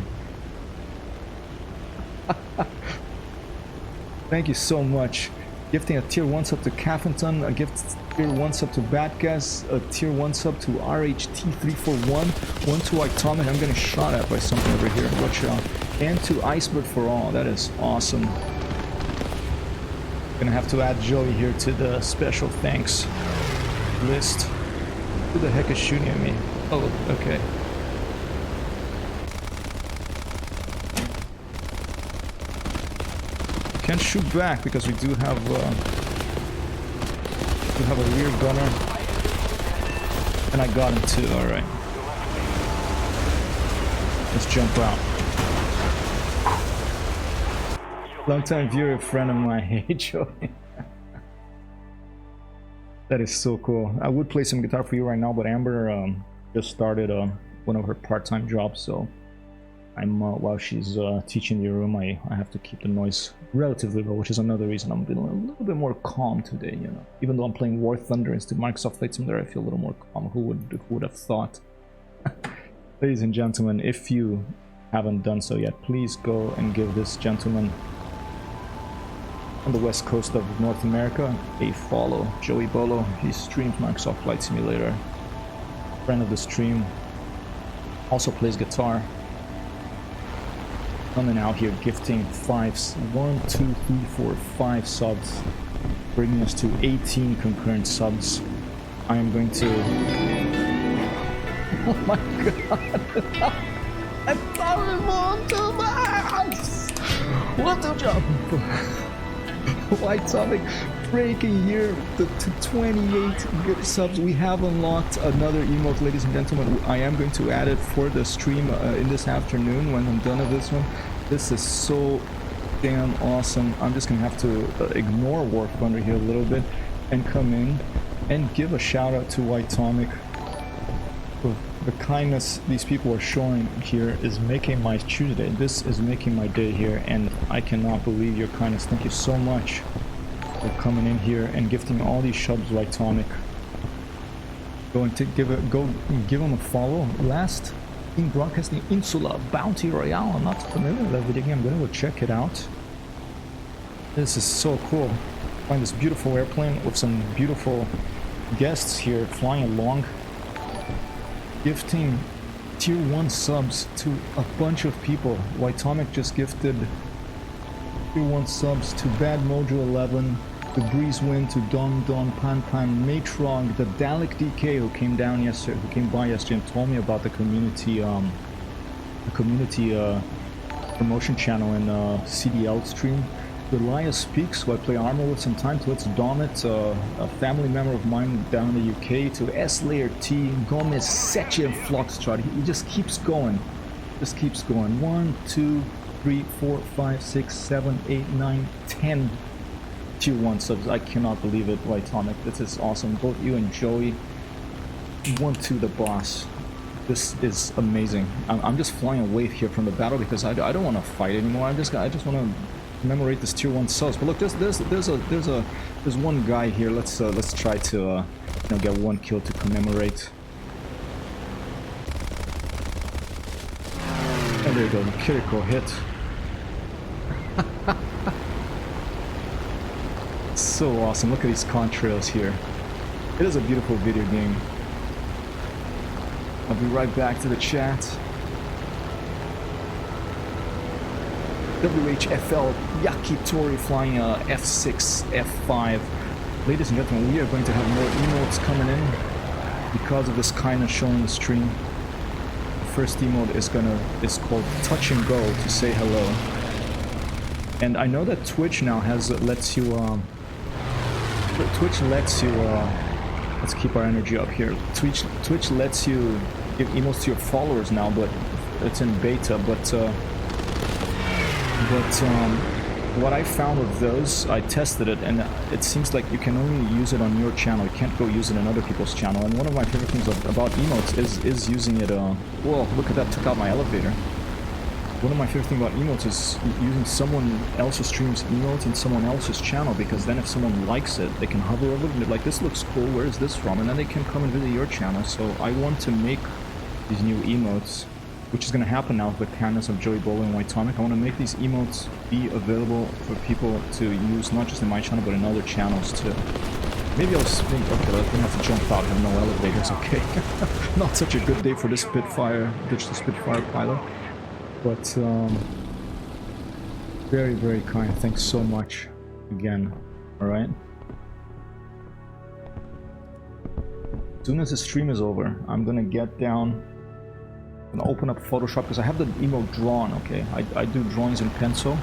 Thank you so much. Gifting a tier 1 sub to Caffenton, a gift tier 1 sub to Batgas, a tier 1 sub to RHT341, 1 to Atomic. I'm getting shot at by something over here. Watch out. And to Iceberg for all. That is awesome. Gonna have to add Joey here to the special thanks list. Who the heck is shooting at me? Oh, okay. Can't shoot back because we do have a rear gunner, and I got him too. All right, let's jump out. Long-time viewer, friend of mine. Hey, Joey. That is so cool. I would play some guitar for you right now, but Amber just started one of her part-time jobs, so I'm while she's teaching the room, I have to keep the noise relatively low, which is another reason I'm feeling a little bit more calm today. You know, even though I'm playing War Thunder instead of Microsoft Flight Simulator, I feel a little more calm. Who would have thought? Ladies and gentlemen, if you haven't done so yet, please go and give this gentleman on the west coast of North America a follow. Joey Bolo. He streams Microsoft Flight Simulator. Friend of the stream. Also plays guitar. Coming out here gifting 5s. 1, 2, 3, 4, 5 subs. Bringing us to 18 concurrent subs. I am going to... Oh my god! I thought it was too much! What the jump? White Topic breaking here to 28 good subs. We have unlocked another emote, ladies and gentlemen. I am going to add it for the stream in this afternoon when I'm done with this one. This is so damn awesome. I'm just gonna have to ignore War Thunder here a little bit and come in and give a shout out to White Topic. The kindness these people are showing here is making my Tuesday. This is making my day here, and I cannot believe your kindness. Thank you so much for coming in here and gifting all these subs, White Topic. Going to give them a follow. Last in broadcasting Insula Bounty Royale. I'm not familiar with that video game. I'm gonna go check it out. This is so cool. Find this beautiful airplane with some beautiful guests here flying along. Gifting tier 1 subs to a bunch of people. White Topic just gifted tier 1 subs to Bad Mojo 11, to Breeze Wind, to Don Pan Pan, Matrog, the Dalek DK who came by yesterday and told me about the community promotion channel in CDL stream. Elias Speaks, who I play Armor with sometimes. Let's Donut, a family member of mine down in the UK, to S Layer T, Gomez, Seche, and Floxtrot. He just keeps going. Just keeps going. 1, 2, 3, 4, 5, 6, 7, 8, 9, 10 tier 1 subs. I cannot believe it, White Topic. This is awesome. Both you and Joey. 1 to the boss. This is amazing. I'm just flying away here from the battle because I don't want to fight anymore. I just want to commemorate this tier 1 subs. But look, there's one guy here. Let's try to you know, get 1 kill to commemorate. And there you go, the critical hit. So awesome. Look at these contrails here. It is a beautiful video game. I'll be right back to the chat. WHFL Yakitori flying F6, F5. Ladies and gentlemen, we are going to have more emotes coming in because of this kindness shown in the stream. The first emote is called Touch and Go to say hello. And I know that Twitch now lets you let's keep our energy up here. Twitch lets you give emotes to your followers now, but it's in beta. But what I found with those, I tested it, and it seems like you can only use it on your channel. You can't go use it on other people's channel. And one of my favorite things about emotes is using it. Whoa, look at that! Took out my elevator. One of my favorite things about emotes is using someone else's stream's emotes in someone else's channel, because then if someone likes it, they can hover over it and be like, this looks cool, where is this from? And then they can come and visit your channel. So I want to make these new emotes, which is going to happen now with the kindness of Joey Bolo and White-Tomic. I want to make these emotes be available for people to use, not just in my channel, but in other channels too. Maybe I'll think, okay, I'm going to have to jump out, have no elevators, okay. Not such a good day for the Spitfire, ditch the Spitfire pilot. But, very, very kind. Thanks so much again. Alright? As soon as the stream is over, I'm gonna get down and open up Photoshop, because I have the emote drawn, okay? I do drawings in pencil.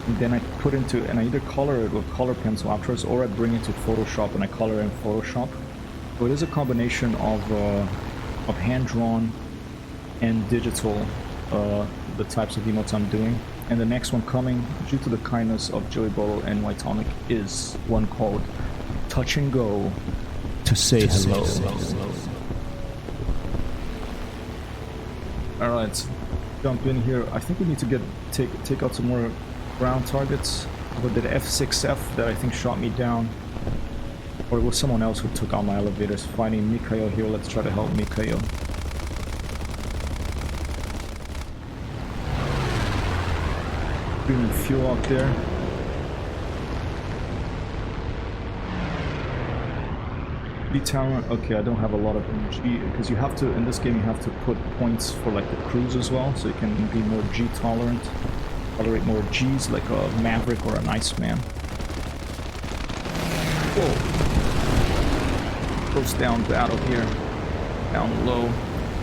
And then I put into, and I either color it with color pencil afterwards, or I bring it to Photoshop and I color in Photoshop. So it is a combination of hand-drawn and digital. The types of emotes I'm doing, and the next one coming, due to the kindness of Joey Bolo and White-Tomic, is one called Touch and Go to say hello. Alright, let's jump in here. I think we need to take out some more ground targets. But that F6F that I think shot me down, or it was someone else who took out my elevators. Finding Mikhail here. Let's try to help Mikhail. Fuel out there. G tower. Okay, I don't have a lot of G, because you have to, in this game, you have to put points for like the cruise as well, so you can be more G tolerant, tolerate more Gs, like a Maverick or an Iceman. Whoa! Goes down battle here, down low.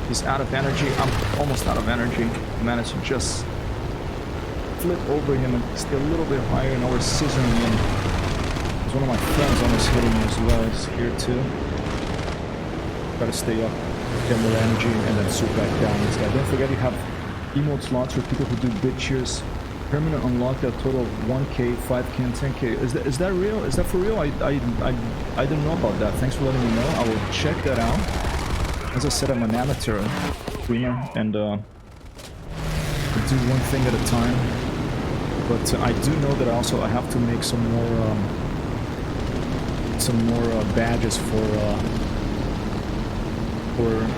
He's out of energy. I'm almost out of energy. Managed to just flip over him and stay a little bit higher. Now we're scissoring in. There's one of my friends almost hitting me as well. He's here too. Try to stay up, get more energy, and then swoop back down this guy. Don't forget you have emote slots for people who do bid cheers. Permanent unlocked at a total of 1k, 5k, and 10k. Is that real? Is that for real? I didn't know about that. Thanks for letting me know. I will check that out. As I said, I'm an amateur streamer, and I do one thing at a time. But I do know that I have to make some more badges for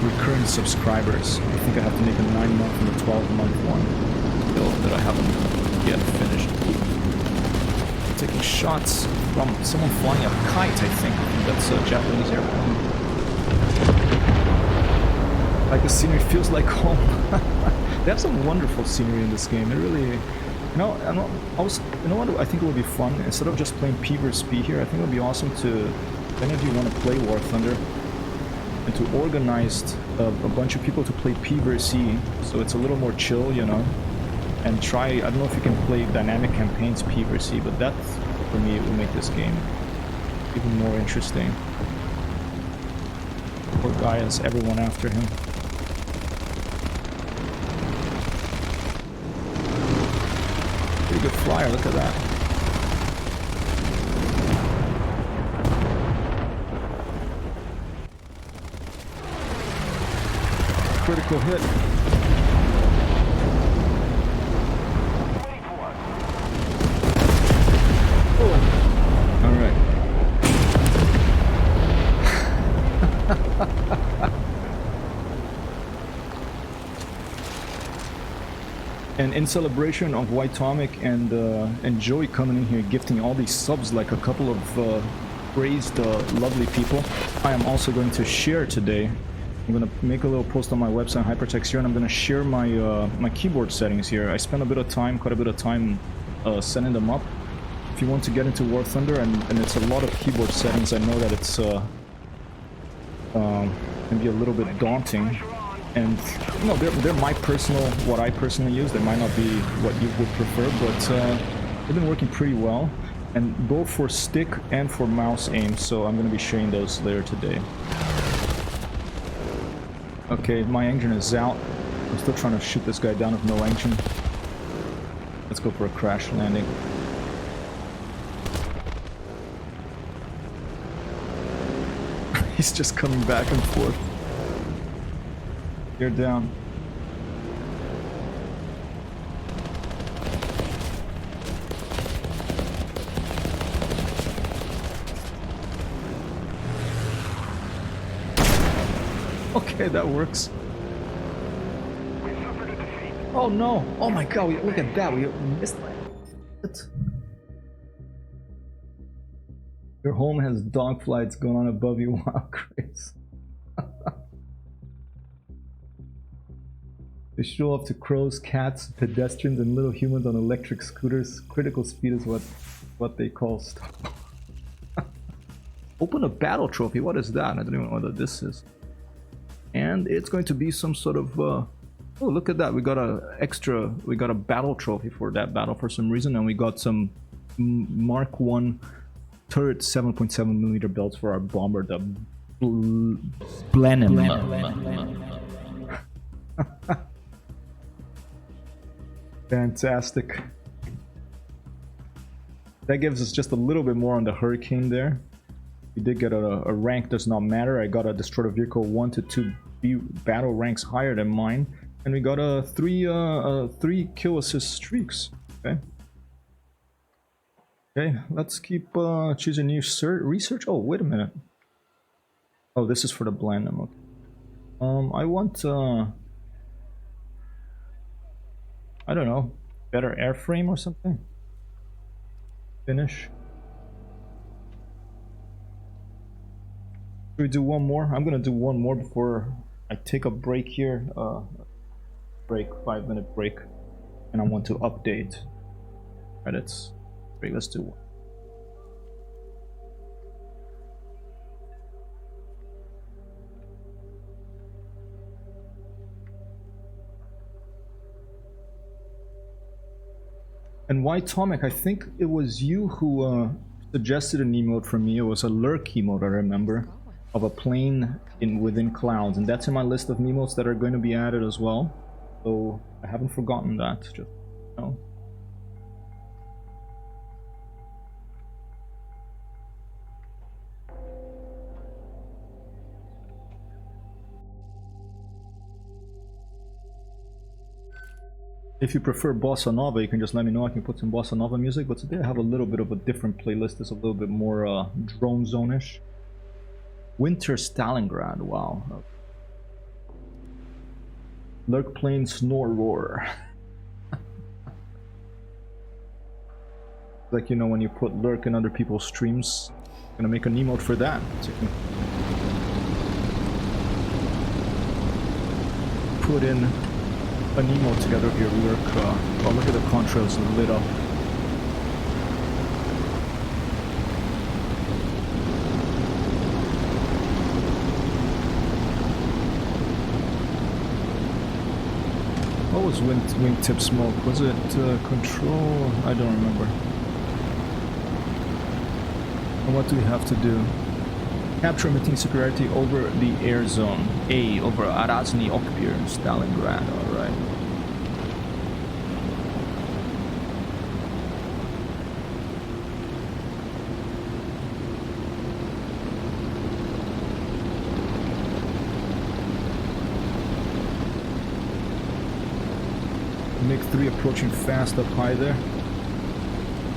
recurring subscribers. I think I have to make a 9-month and a 12-month one still that I haven't yet finished. Taking shots from someone flying a kite, I think. That's a Japanese airplane. Like the scenery feels like home. They have some wonderful scenery in this game. It really. You know what? I think it would be fun, instead of just playing P vs P here. I think it would be awesome to, if any of you want to play War Thunder, and to organize a bunch of people to play P vs E, so it's a little more chill, you know. And try. I don't know if you can play dynamic campaigns P vs E, but that, for me, it will make this game even more interesting. Poor guy has everyone after him. Pretty good flyer, look at that. Critical hit. Oh. All right. And in celebration of White-Tomic and Joey coming in here gifting all these subs like a couple of praised lovely people, I am also going to share today I'm gonna make a little post on my website, Hypertexthero, and I'm gonna share my my keyboard settings here. I spent quite a bit of time setting them up. If you want to get into War Thunder, and it's a lot of keyboard settings, I know that it's can be a little bit daunting. And you know, they're what I personally use. They might not be what you would prefer, but they've been working pretty well, and both for stick and for mouse aim. So I'm gonna be sharing those later today. Okay, my engine is out. I'm still trying to shoot this guy down with no engine. Let's go for a crash landing. He's just coming back and forth. You're down. Okay, that works. We suffered a defeat. Oh no! Oh my god, look at that, we missed it. Your home has dog flights going on above you. Wow, Chris. They show off to crows, cats, pedestrians, and little humans on electric scooters. Critical speed is what they call stuff. Open a battle trophy. What is that? I don't even know what this is. And it's going to be some sort of oh, look at that, we got a battle trophy for that battle for some reason, and we got some Mark 1 turret 7.7mm belts for our bomber, the Blenheim. Fantastic. That gives us just a little bit more on the Hurricane there. We did get a rank, does not matter. I got a destroyer vehicle 1 to 2 battle ranks higher than mine, and we got a three kill assist streaks. Okay, let's keep choosing new research. Oh, wait a minute. Oh, this is for the Blenheim. Okay. I want I don't know, better airframe or something. Finish. Should we do one more? I'm gonna do one more before I take a break here. 5-minute break, and I want to update credits. Great, let's do one. And why Tomic? I think it was you who suggested an emote for me. It was a lurk emote, I remember, of a plane within clouds, and that's in my list of emotes that are going to be added as well. So I haven't forgotten that. Just, you know. If you prefer Bossa Nova, you can just let me know. I can put some Bossa Nova music, but today I have a little bit of a different playlist. It's a little bit more drone zone-ish. Winter Stalingrad, wow. Lurk plane snore roar. Like, you know, when you put lurk in other people's streams, I'm gonna make an emote for that. So you can put in an emote together with your lurk. Oh, look at the contrails lit up. What was wingtip smoke? Was it control? I don't remember. And what do we have to do? Capture emitting superiority over the air zone. A over Arazny Okbir, Stalingrad. Alright. MiG-3 approaching fast up high there.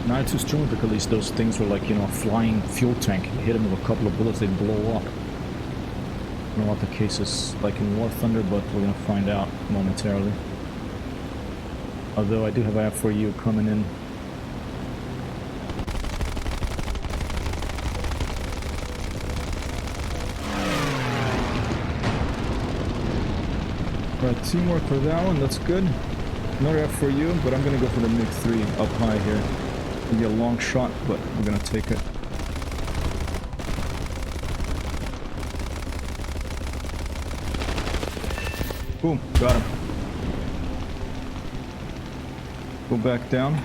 Not too strong, because at least those things were like, you know, a flying fuel tank. You hit them with a couple of bullets, they blow up. I don't know what the case is like in War Thunder, but we're gonna find out momentarily. Although I do have an F4U coming in. Right, teamwork for that one, that's good. Another F for you, but I'm gonna go for the MiG-3 up high here. It'll be a long shot, but we're gonna take it. Boom, got him. Go back down.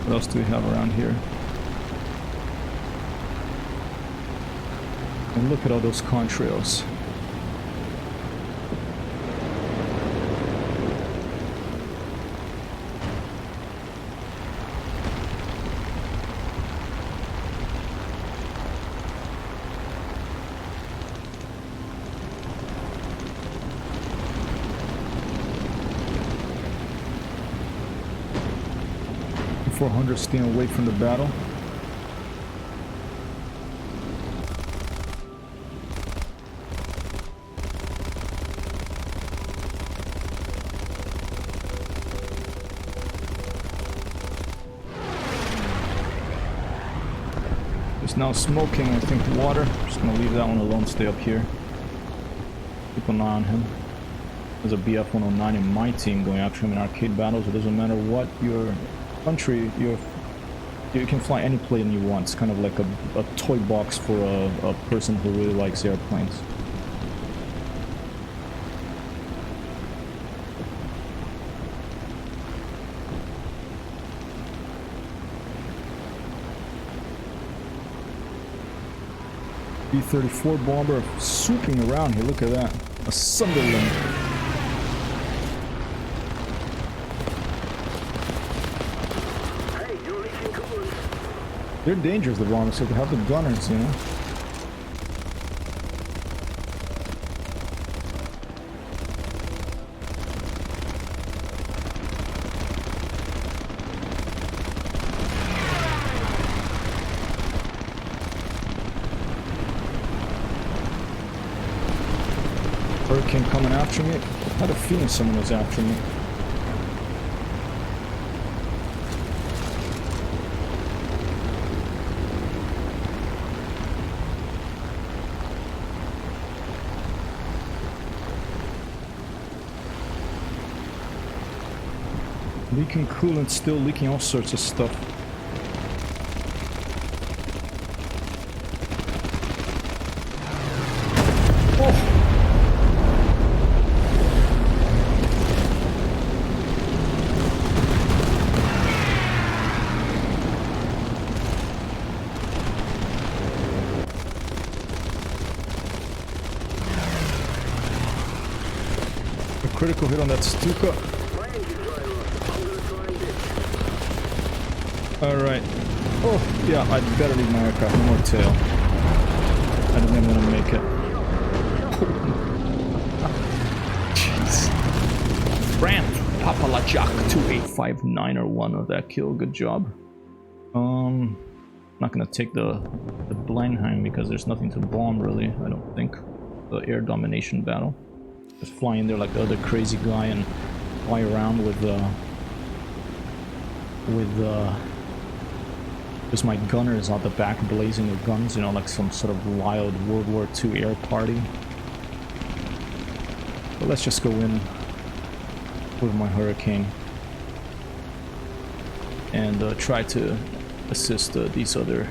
What else do we have around here? And look at all those contrails. .400 staying away from the battle. It's now smoking, I think, water. Just gonna leave that one alone, stay up here. Keep an eye on him. There's a BF-109 in my team going after him in arcade battles. It doesn't matter what your country, you can fly any plane you want. It's kind of like a toy box for a person who really likes airplanes. B-34 bomber swooping around here, look at that. A Sunderland. They're dangerous, the bombers, so they have the gunners, you know. Hurricane coming after me. I had a feeling someone was after me. Leaking coolant, still leaking all sorts of stuff. Oh! A critical hit on that Stuka. Alright. Oh, yeah, I'd better leave my aircraft. No more tail. I don't think I'm gonna make it. Jeez. Brand Papalachak 2859 or 1 of that kill. Good job. Not gonna take the Blenheim because there's nothing to bomb really, I don't think. The air domination battle. Just fly in there like the other crazy guy and fly around with just my gunners out the back blazing with guns, you know, like some sort of wild World War II air party. But let's just go in with my Hurricane and try to assist these other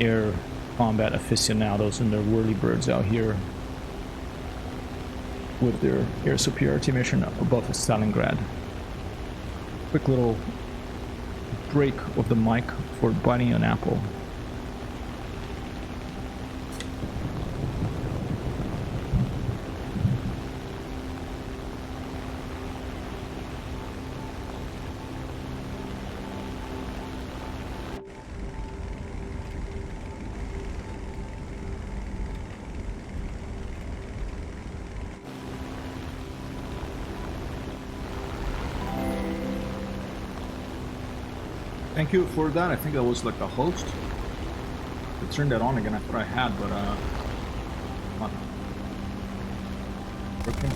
air combat aficionados and their whirlybirds out here with their air superiority mission above Stalingrad. Quick little break of the mic for biting an apple. Thank you for that. I think that was like a host. I turned that on again. I thought I had, but not working.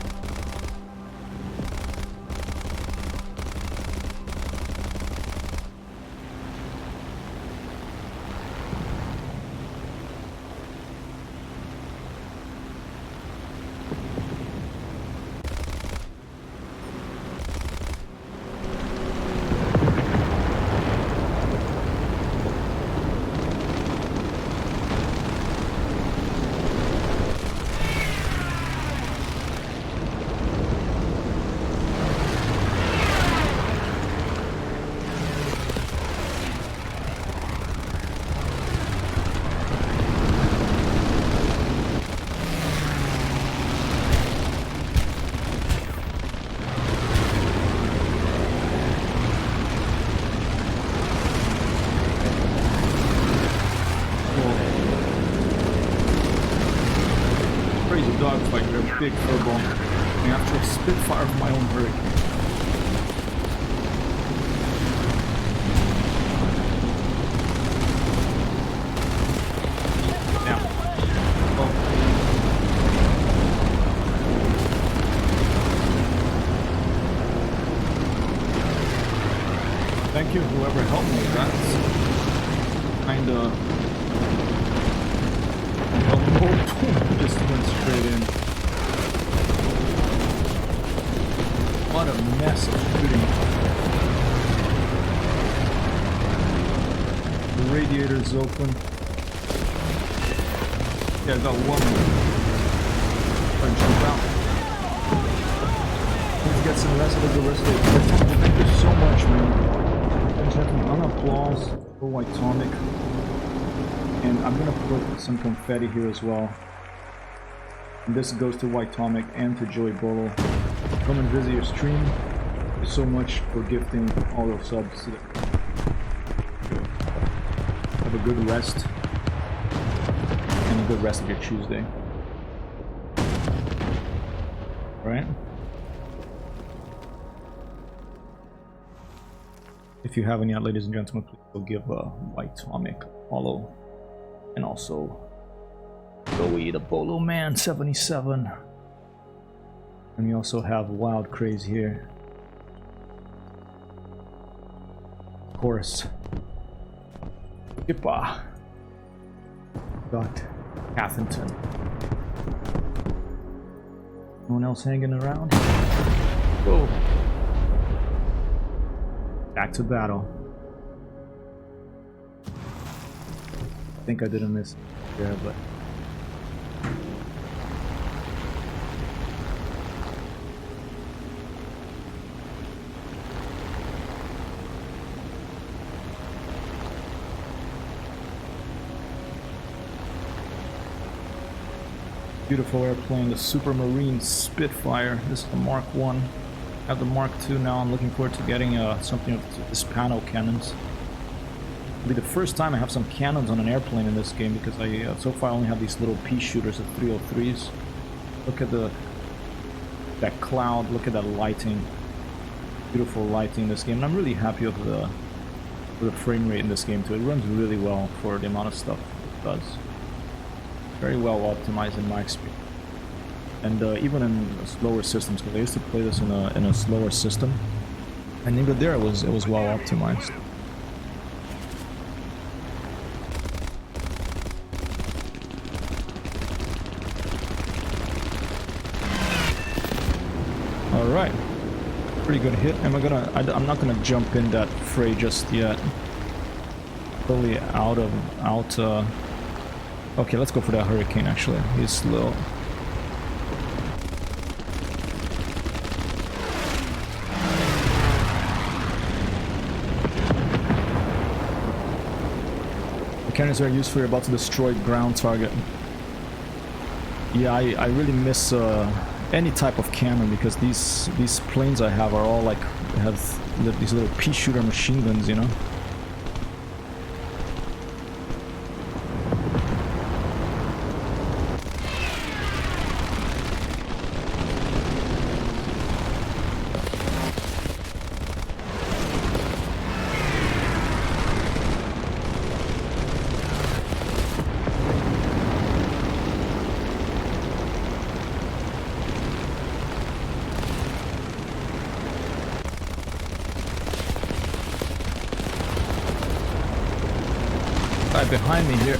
a dogfight here, a big furball. I have to spitfire of my own hurricane. Thank you, whoever helped me with that. Kinda... just went straight in. What a mess of shooting. The radiator's open. Yeah, I got one more. Try and jump out. Let's get some rest of the rest of it. Thank you so much, man. An applause for White Tonic, and I'm gonna put some confetti here as well. And this goes to White Tonic and to Joey Bolo. Come and visit your stream. Thank you so much for gifting all those subs. Have a good rest and a good rest of your Tuesday. All right. If you haven't yet, ladies and gentlemen, please go give White Tonic a follow. And also, Joey the Bolo Man 77. And we also have Wild Craze here. Of course, Hippa. Got Cathington. No one else hanging around? Go! Back to battle. I think I didn't miss there, but beautiful airplane, the Supermarine Spitfire. This is the Mark 1. I have the Mark II now. I'm looking forward to getting something of this panel cannons. It'll be the first time I have some cannons on an airplane in this game, because I so far only have these little pea shooters of 303s. Look at that cloud. Look at that lighting. Beautiful lighting in this game. And I'm really happy with the frame rate in this game too. It runs really well for the amount of stuff it does. Very well optimized in my experience. And even in slower systems, because I used to play this in a slower system, and even there it was well optimized. All right, pretty good hit. I'm not gonna jump in that fray just yet. Totally out. Okay, let's go for that Hurricane. Actually, he's slow. Cannons are used for about to destroy ground target. Yeah, I really miss any type of cannon, because these planes I have are all like have these little pea shooter machine guns, you know. Behind me here.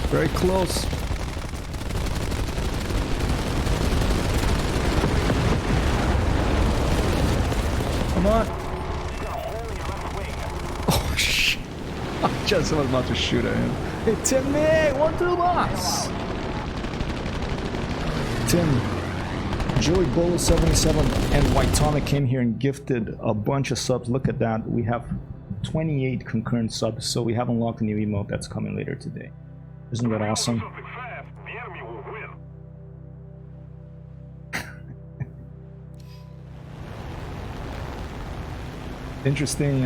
Very close. Come on. Oh shit. I just was about to shoot at him. Hey Timmy, 1-2 boss. Tim, Joey Bolo 77 and White Tonic came here and gifted a bunch of subs. Look at that. We have 28 concurrent subs, so we have unlocked a new emote that's coming later today. Isn't that awesome? Interesting,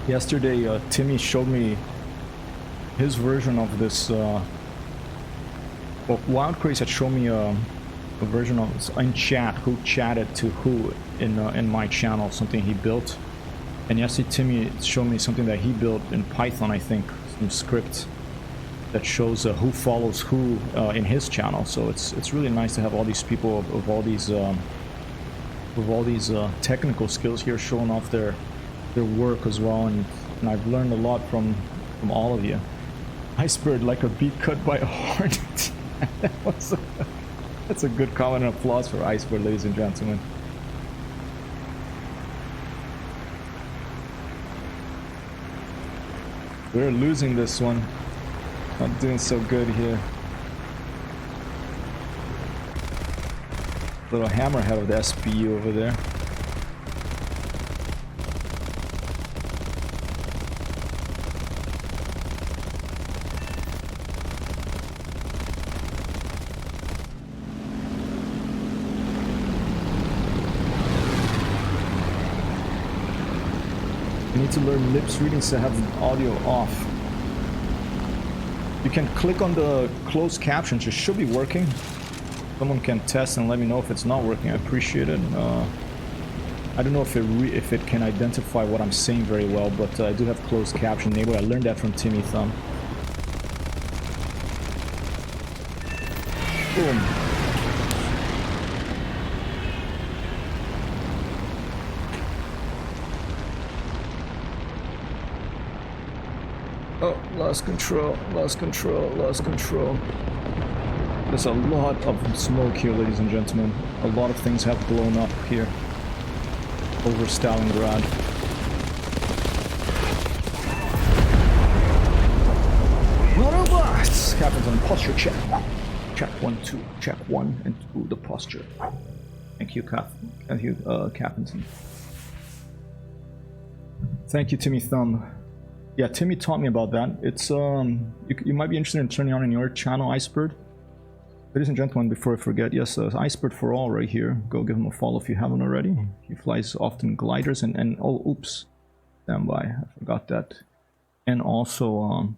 yesterday Timmy showed me his version of this, well, Wild Craze had shown me a version of this in chat, who chatted to who in my channel, something he built. And yesterday Timmy showed me something that he built in Python, I think, some script that shows who follows who in his channel. So it's really nice to have all these people of all these technical skills here showing off their work as well, and I've learned a lot from all of you. Iceberg like a beat cut by a hornet. That's a good comment and applause for Iceberg, ladies and gentlemen. We're losing this one. Not doing so good here. Little hammerhead of the SPU over there. You need to learn lips readings to have audio off. You can click on the closed captions, it should be working. Someone can test and let me know if it's not working. I appreciate it. I don't know if it can identify what I'm saying very well, but I do have closed caption enabled. I learned that from Timmy Thumb. Boom. Oh, lost control, lost control, lost control. There's a lot of smoke here, ladies and gentlemen. A lot of things have blown up here over Stalingrad. Autobots! Captain's on posture check. Check 1, 2. Check 1 and 2, the posture. Thank you, Captain. Thank you, Timmy Thumb. Yeah, Timmy taught me about that. It's you might be interested in turning on in your channel, Iceberg. Ladies and gentlemen, before I forget, yes, Iceberg for all right here. Go give him a follow if you haven't already. He flies often gliders and oh, oops, stand by, I forgot that. And also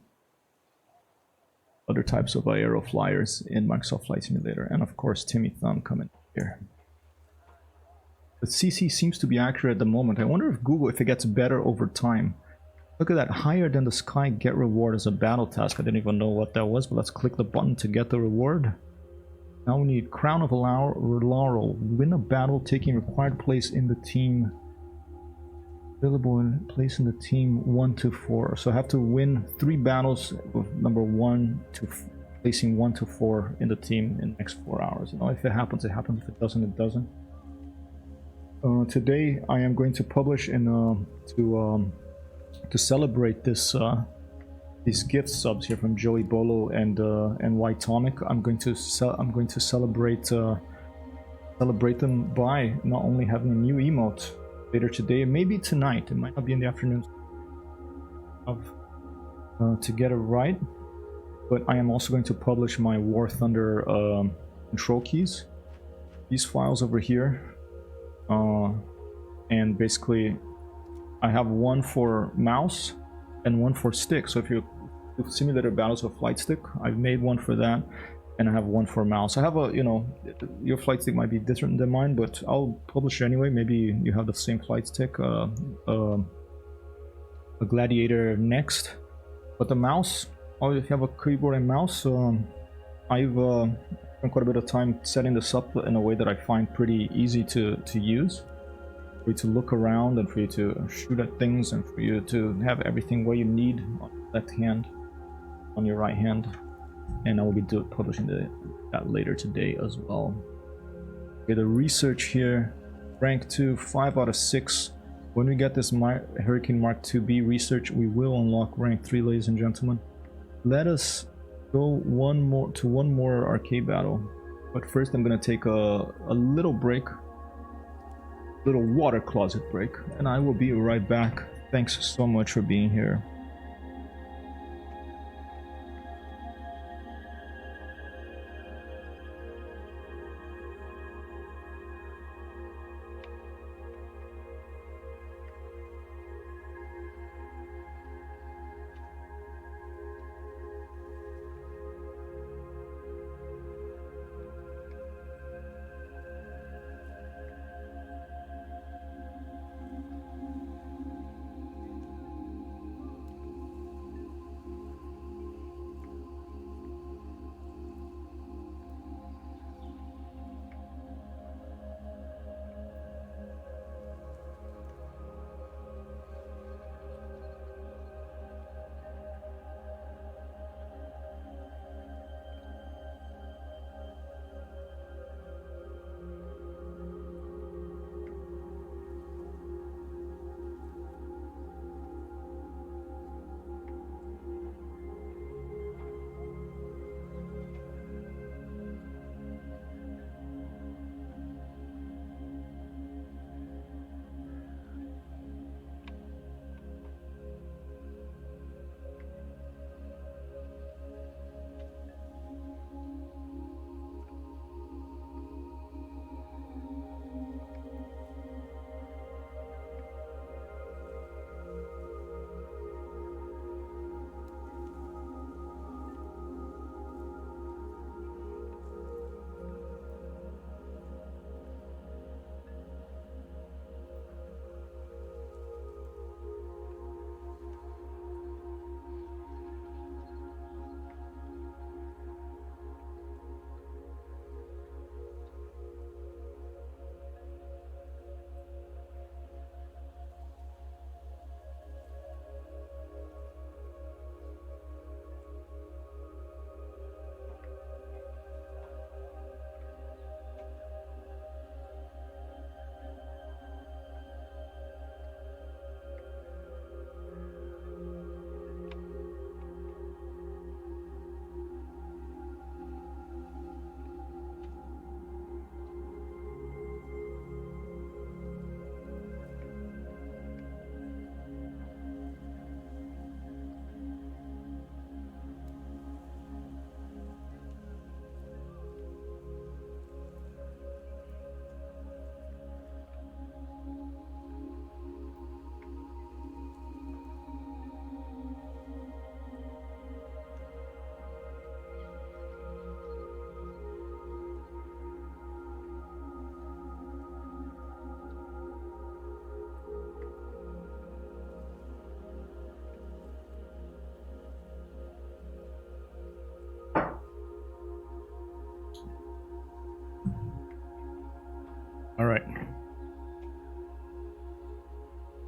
other types of aero flyers in Microsoft Flight Simulator, and of course Timmy Thumb coming here. The CC seems to be accurate at the moment. I wonder if Google, if it gets better over time. Look at that, higher than the sky, get reward as a battle task. I didn't even know what that was, but let's click the button to get the reward. Now we need Crown of Laurel. Win a battle taking required place in the team. Available in place in the team 1 to 4. So I have to win 3 battles with number 1 to placing 1 to 4 in the team in the next 4 hours. You know, if it happens, it happens. If it doesn't, it doesn't. Today I am going to publish in to celebrate this these gift subs here from Joey Bolo and White Tonic. I'm going to celebrate them by not only having a new emote later today, maybe tonight. It might not be in the afternoon to get it right, but I am also going to publish my War Thunder control keys, these files over here, and basically I have one for mouse and one for stick. So if you simulator battles with flight stick, I've made one for that, and I have one for mouse. I have a, you know, your flight stick might be different than mine, but I'll publish it anyway. Maybe you have the same flight stick, a Gladiator next. But the mouse, or if you have a keyboard and mouse, I've spent quite a bit of time setting this up in a way that I find pretty easy to use. For you to look around and for you to shoot at things and for you to have everything where you need on your left hand, on your right hand. And I will be publishing that later today as well. Okay, the research here, rank 2, 5 out of 6. When we get this Hurricane Mark 2B research, we will unlock rank 3, ladies and gentlemen. Let us go one more arcade battle. But first I'm gonna take a little break, little water closet break, and I will be right back. Thanks so much for being here.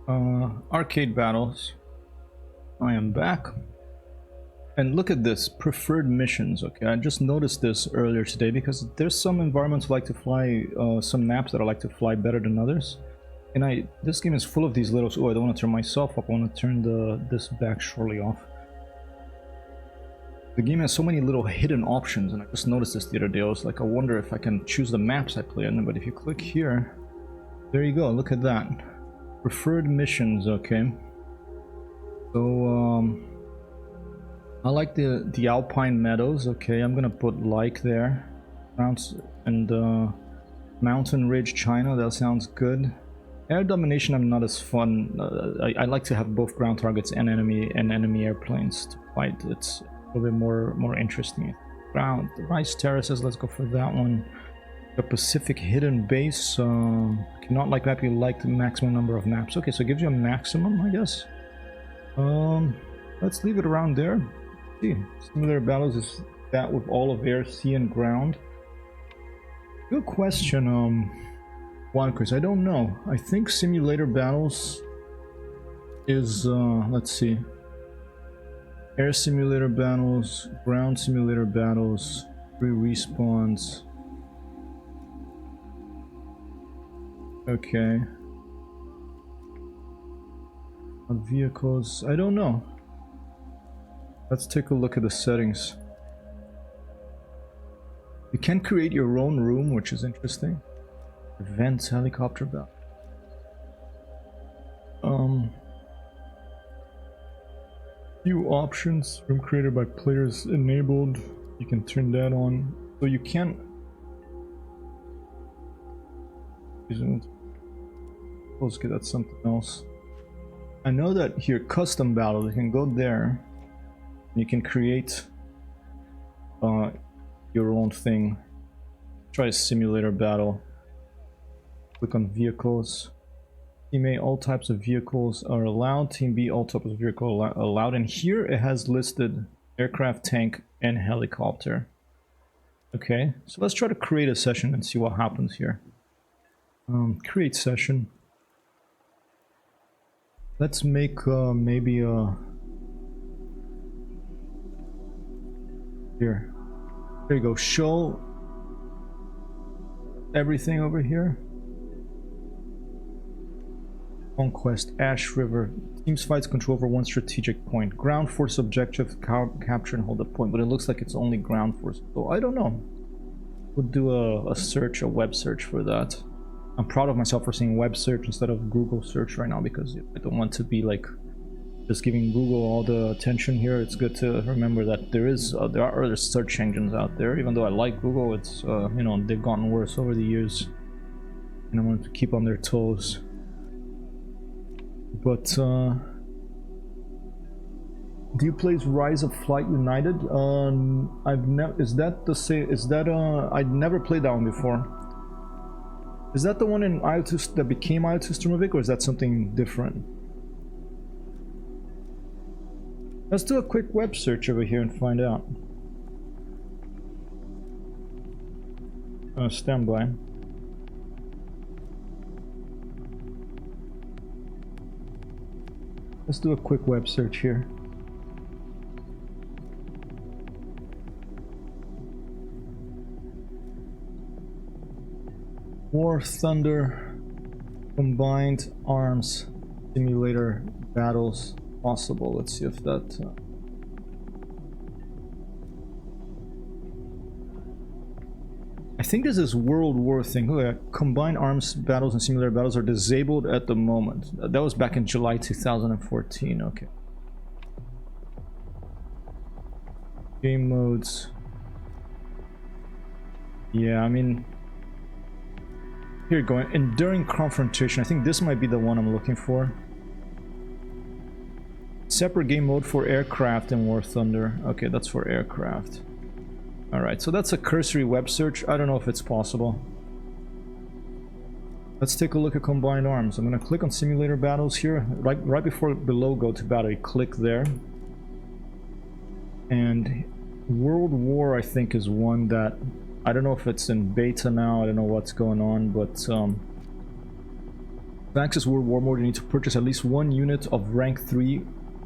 Arcade battles. I am back. And look at this, preferred missions. Okay, I just noticed this earlier today because there's some environments I like to fly, some maps that I like to fly better than others. And this game is full of these little... Oh, I don't want to turn myself up. I want to turn this back shortly off. The game has so many little hidden options, and I just noticed this the other day. I was like, I wonder if I can choose the maps I play on. But if you click here, there you go. Look at that. Preferred missions. Okay. So I like the Alpine Meadows. Okay, I'm gonna put like there. And Mountain Ridge, China. That sounds good. Air domination, I'm not as fun. I like to have both ground targets and enemy airplanes to fight. It's a little bit more interesting. Ground, the Rice Terraces. Let's go for that one. The Pacific Hidden Base. Cannot like map. You like the maximum number of maps. Okay, so it gives you a maximum, I guess. Let's leave it around there. Let's see, Simulator Battles is that with all of air, sea, and ground. Good question. Why, Chris? I don't know. I think Simulator Battles is let's see. Air Simulator Battles, Ground Simulator Battles, free respawns. Okay. Vehicles, I don't know. Let's take a look at the settings. You can create your own room, which is interesting. Events, helicopter battle. Few options. Room created by players enabled. You can turn that on. So you can't. Let's get at something else. I know that here, custom battle, you can go there. You can create your own thing. Try a simulator battle. Click on vehicles. Team A, all types of vehicles are allowed. Team B, all types of vehicles allowed. And here it has listed aircraft, tank, and helicopter. Okay, so let's try to create a session and see what happens here. Create session. Let's make maybe a... Here. There you go. Show everything over here. Conquest, Ash River. Teams fights control over one strategic point. Ground force objective, capture and hold a point. But it looks like it's only ground force. So I don't know. We'll do a search, a web search for that. I'm proud of myself for saying web search instead of Google search right now, because I don't want to be like just giving Google all the attention here. It's good to remember that there are other search engines out there. Even though I like Google, it's you know, they've gotten worse over the years, and I want to keep on their toes. But do you play Rise of Flight United? I've never. Is that the same? Is that I'd never played that one before. Is that the one in IL2 that became IL2 Sturmovik, or is that something different? Let's do a quick web search over here and find out. Stand by. Let's do a quick web search here. War Thunder Combined Arms Simulator Battles possible. Let's see if that I think this is World War thing. Look at Combined Arms Battles and Simulator Battles are disabled at the moment. That was back in July 2014. Okay. Game modes. Yeah, I mean, here going enduring confrontation. I think this might be the one I'm looking for. Separate game mode for aircraft and War Thunder. Okay, that's for aircraft. Alright, so that's a cursory web search. I don't know if it's possible. Let's take a look at Combined Arms. I'm gonna click on Simulator Battles here. Right before below go to battle, you click there. And World War, I think, is one that I don't know if it's in beta now. I don't know what's going on, but To access World War Mode, you need to purchase at least 1 unit of rank 3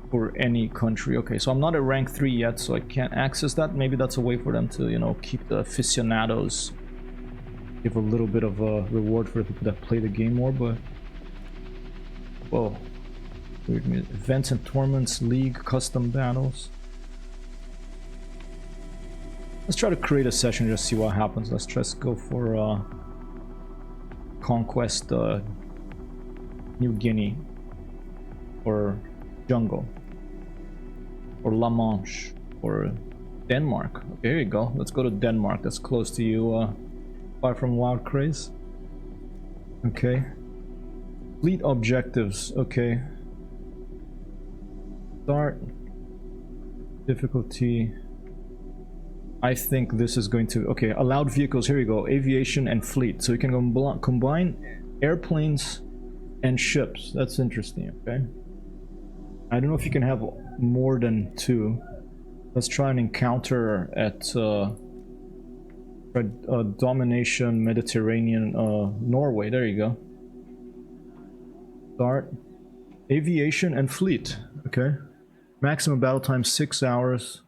for any country. Okay, so I'm not at rank 3 yet, so I can't access that. Maybe that's a way for them to, you know, keep the aficionados. Give a little bit of a reward for the people that play the game more, but... Whoa. Weird music. Events and tournaments, league, custom battles. Let's try to create a session, just see what happens. Let's just go for Conquest New Guinea. Or Jungle. Or La Manche. Or Denmark. Okay, here you go. Let's go to Denmark. That's close to you, far from Wild Craze. Okay. Fleet objectives. Okay. Start. Difficulty. I think this is going to... Okay, allowed vehicles. Here you go. Aviation and fleet. So you can combine airplanes and ships. That's interesting, okay? I don't know if you can have more than 2. Let's try an encounter at Domination Mediterranean Norway. There you go. Start. Aviation and fleet. Okay. Maximum battle time 6 hours.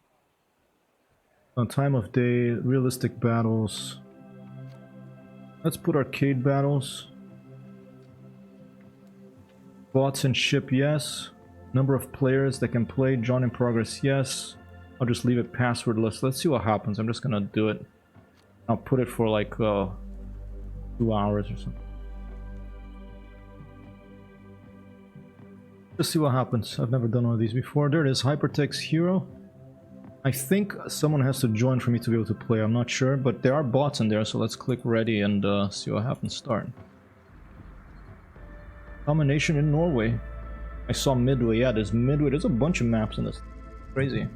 Time of day, realistic battles. Let's put arcade battles. Bots and ship, yes. Number of players that can play, John in progress, yes. I'll just leave it passwordless. Let's see what happens. I'm just gonna do it. I'll put it for like 2 hours or something. Just see what happens. I've never done one of these before. There it is, Hypertexthero. I think someone has to join for me to be able to play. I'm not sure, but there are bots in there, so let's click ready and see what happens. Start. Domination in Norway. I saw Midway. Yeah, there's Midway. There's a bunch of maps in this. Crazy.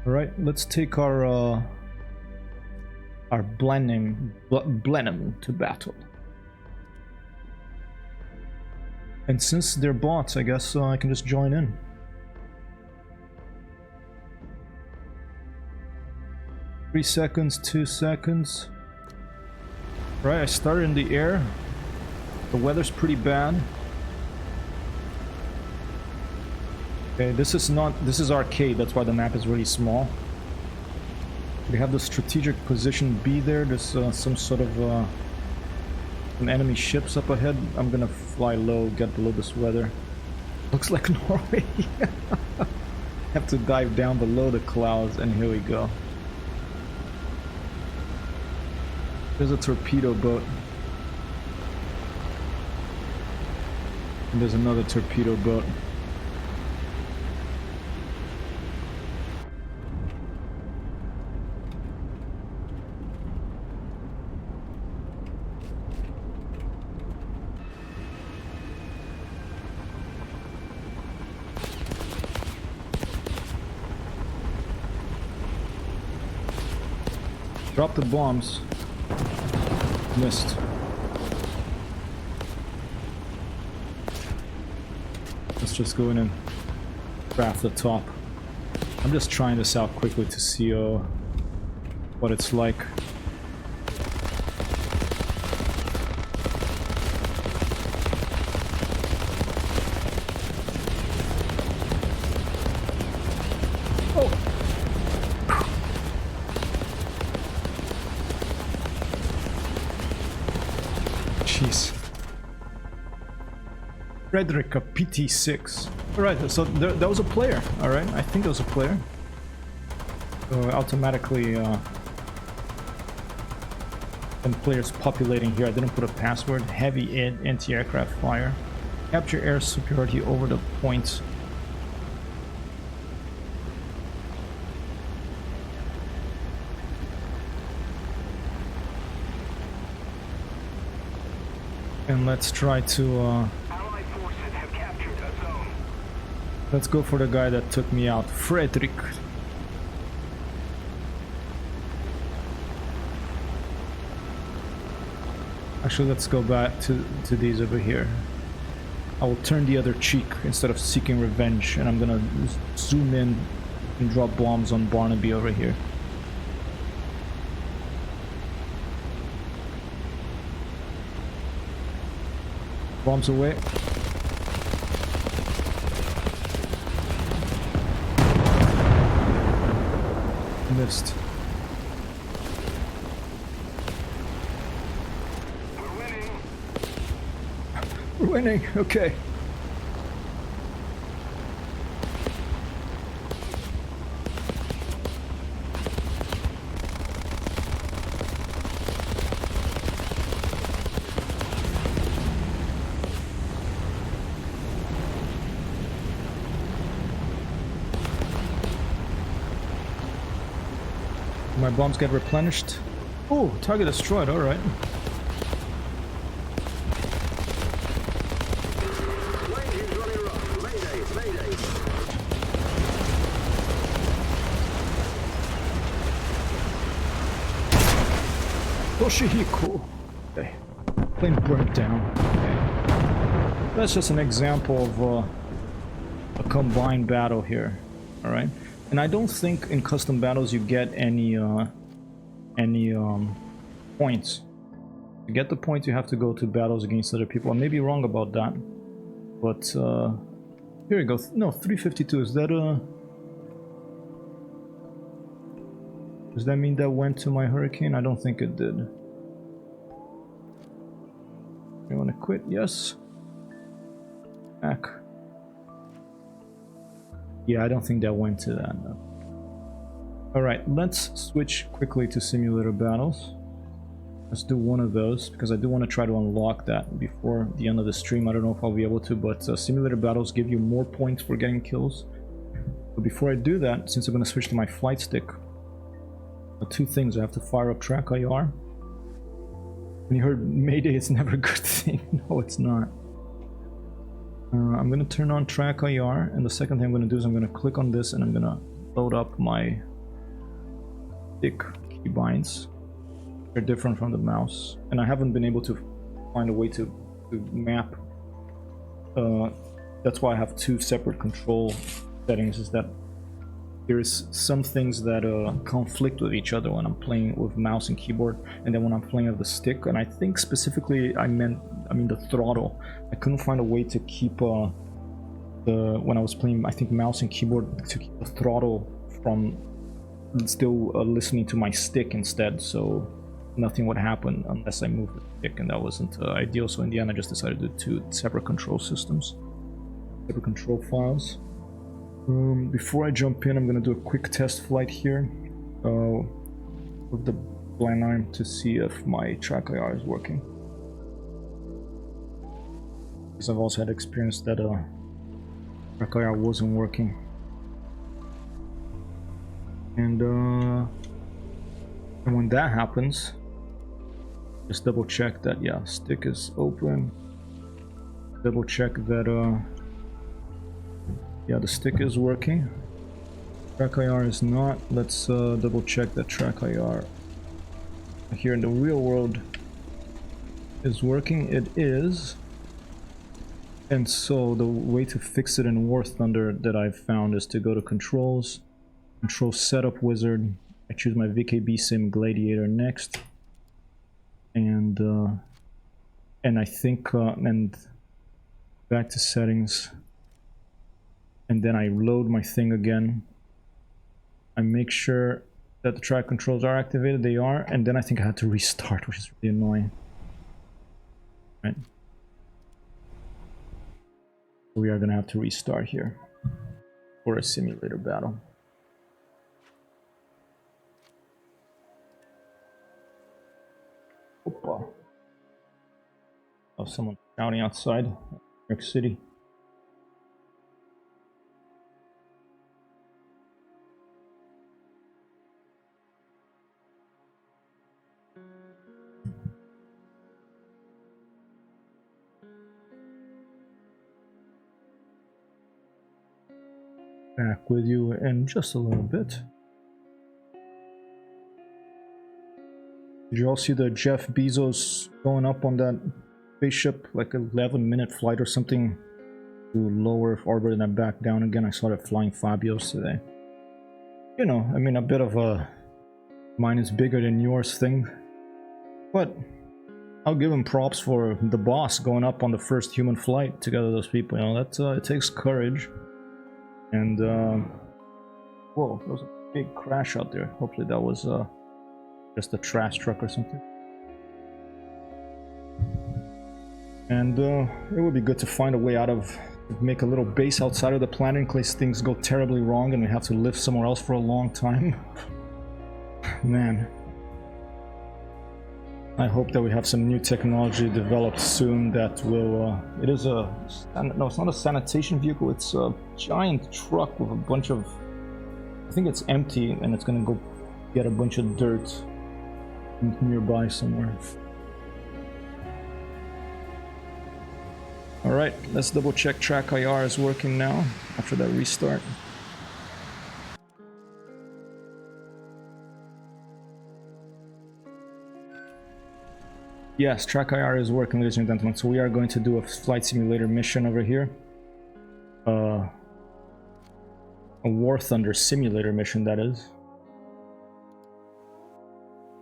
Alright, let's take our Blenheim to battle. And since they're bots, I guess I can just join in. Three seconds, 2 seconds. Right, I started in the air. The weather's pretty bad. Okay, this is arcade, that's why the map is really small. We have the strategic position B there. There's some sort of some enemy ships up ahead. I'm gonna fly low, get below this weather. Looks like Norway. Have to dive down below the clouds, and here we go. There's a torpedo boat. And there's another torpedo boat. Drop the bombs. Missed. Let's just go in and craft the top. I'm just trying this out quickly to see what it's like. Jeez. Frederica PT6. Alright, so that was a player. Alright, I think there was a player. So automatically some players populating here. I didn't put a password. Heavy anti-aircraft fire. Capture air superiority over the points. And let's try to Allied forces have captured a zone. let's go for the guy that took me out, Frederick. Actually, let's go back to these over here. I will turn the other cheek instead of seeking revenge, and I'm gonna zoom in and drop bombs on Barnaby over here. Bombs away. Missed. We're winning. We're winning, okay. My bombs get replenished. Oh, target destroyed, alright. Range is running rough. Mayday, mayday. Toshihiko. Okay. Plane burnt down. Okay. That's just an example of a combined battle here. Alright. And I don't think in custom battles you get any points. To get the points you have to go to battles against other people. I may be wrong about that. But here we go. No, 352. Is that does that mean that went to my hurricane? I don't think it did. You want to quit? Yes. Back. Yeah, I don't think that went to that. No. Alright, let's switch quickly to simulator battles. Let's do one of those, because I do want to try to unlock that before the end of the stream. I don't know if I'll be able to, but simulator battles give you more points for getting kills. But before I do that, since I'm going to switch to my flight stick, two things. I have to fire up track IR. When you heard Mayday, it's never a good thing. No, it's not. I'm going to turn on track IR, and the second thing I'm going to do is I'm going to click on this and I'm going to load up my stick keybinds. They're different from the mouse, and I haven't been able to find a way to map. That's why I have two separate control settings, is that there's some things that conflict with each other when I'm playing with mouse and keyboard, and then when I'm playing with the stick. And I think specifically I mean the throttle. I couldn't find a way to keep when I was playing, I think, mouse and keyboard, to keep the throttle from still listening to my stick instead, so nothing would happen unless I moved the stick, and that wasn't ideal. So in the end I just decided to do two separate control systems, separate control files. Before I jump in, I'm going to do a quick test flight here with the Blenheim to see if my track IR is working. Because I've also had experience that track IR wasn't working. And when that happens, just double check that, yeah, stick is open. Double check that yeah, the stick is working. Track IR is not. Let's double check that track IR here in the real world is working. It is. And so the way to fix it in War Thunder that I've found is to go to controls, control setup wizard. I choose my VKB Sim Gladiator next, and I think and back to settings. And then I load my thing again. I make sure that the track controls are activated. They are. And then I think I had to restart, which is really annoying. Right. We are going to have to restart here for a simulator battle. Opa. Oh, someone shouting outside New York City. Back with you in just a little bit. Did you all see the Jeff Bezos going up on that spaceship, like 11-minute flight or something, to lower orbit and then back down again? I saw that flying Fabios today. You know, I mean, a bit of a mine is bigger than yours thing, but I'll give him props for the boss going up on the first human flight together. Those people, you know, that it takes courage. And whoa, there was a big crash out there. Hopefully that was just a trash truck or something. And it would be good to find a way out of, make a little base outside of the planet in case things go terribly wrong and we have to live somewhere else for a long time. Man. I hope that we have some new technology developed soon that will, it is a, no, it's not a sanitation vehicle, it's a giant truck with a bunch of, I think it's empty and it's gonna go get a bunch of dirt nearby somewhere. Alright, let's double check track IR is working now after that restart. Yes, track IR is working, ladies and gentlemen. So we are going to do a flight simulator mission over here. A War Thunder simulator mission, that is.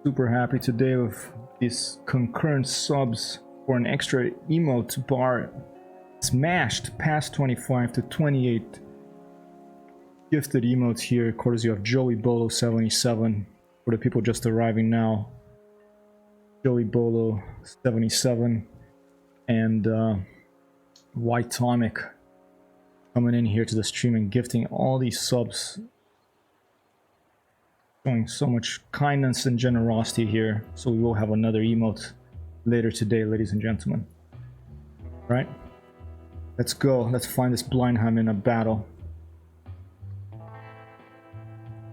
Super happy today with these concurrent subs for an extra emote bar smashed past 25 to 28 gifted emotes here, courtesy of Joey Bolo 77 for the people just arriving now. Joey Bolo 77 and White Tomic coming in here to the stream and gifting all these subs, showing so much kindness and generosity here. So we will have another emote later today, ladies and gentlemen. Right, let's go. Let's find this Blenheim in a battle.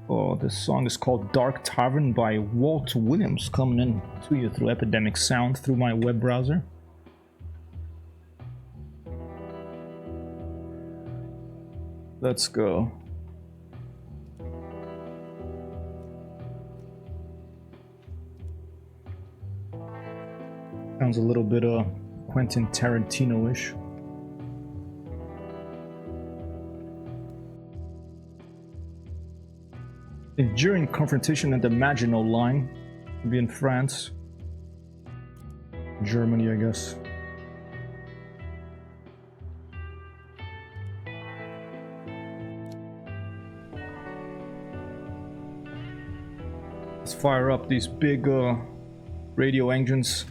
Oh, this song is called Dark Tavern by Walt Williams, coming in to you through Epidemic Sound through my web browser. Let's go. Sounds a little bit Quentin Tarantino-ish. During confrontation at the Maginot Line, we'll be in France, Germany, I guess. Let's fire up these big radio engines.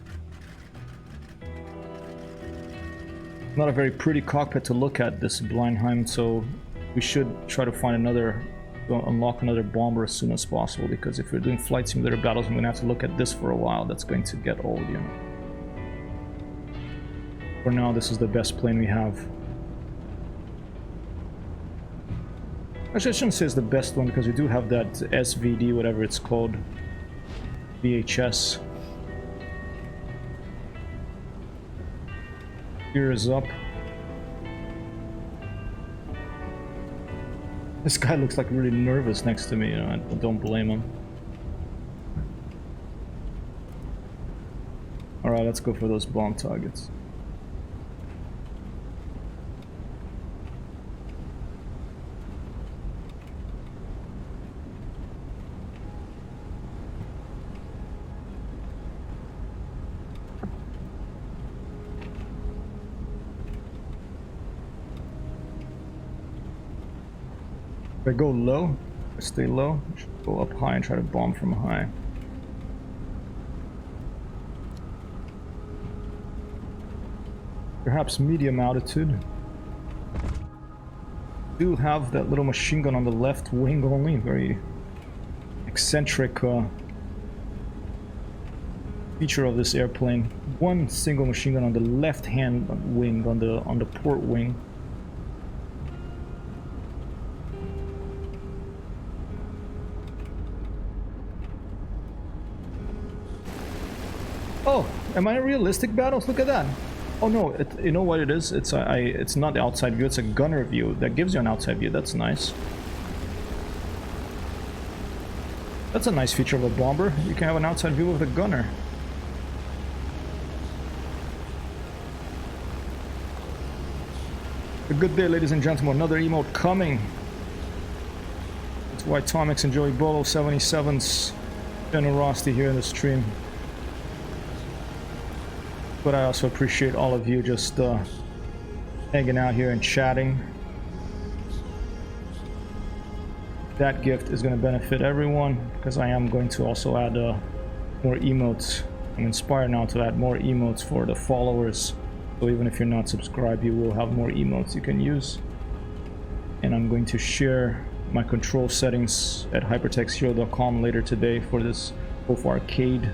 Not a very pretty cockpit to look at, this Blenheim, so we should try to find another, unlock another bomber as soon as possible, because if we're doing flight simulator battles, I'm going to have to look at this for a while. That's going to get old, you know. For now, this is the best plane we have. Actually, I shouldn't say it's the best one, because we do have that SVD, whatever it's called, VHS. Gear is up. This guy looks like really nervous next to me, you know, I don't blame him. Alright, let's go for those bomb targets. If I go low, I stay low, I should go up high and try to bomb from high. Perhaps medium altitude. Do have that little machine gun on the left wing only, very eccentric feature of this airplane. One single machine gun on the left hand wing, on the port wing. Oh, am I in realistic battles? Look at that. Oh no, you know what it is? It's not the outside view, it's a gunner view. That gives you an outside view, that's nice. That's a nice feature of a bomber. You can have an outside view of the gunner. A good day, ladies and gentlemen. Another emote coming. It's White Tomics and Joey Bolo 77's generosity here in the stream. But I also appreciate all of you just hanging out here and chatting. That gift is going to benefit everyone, because I am going to also add more emotes. I'm inspired now to add more emotes for the followers. So even if you're not subscribed, you will have more emotes you can use. And I'm going to share my control settings at hypertexthero.com later today for this, both arcade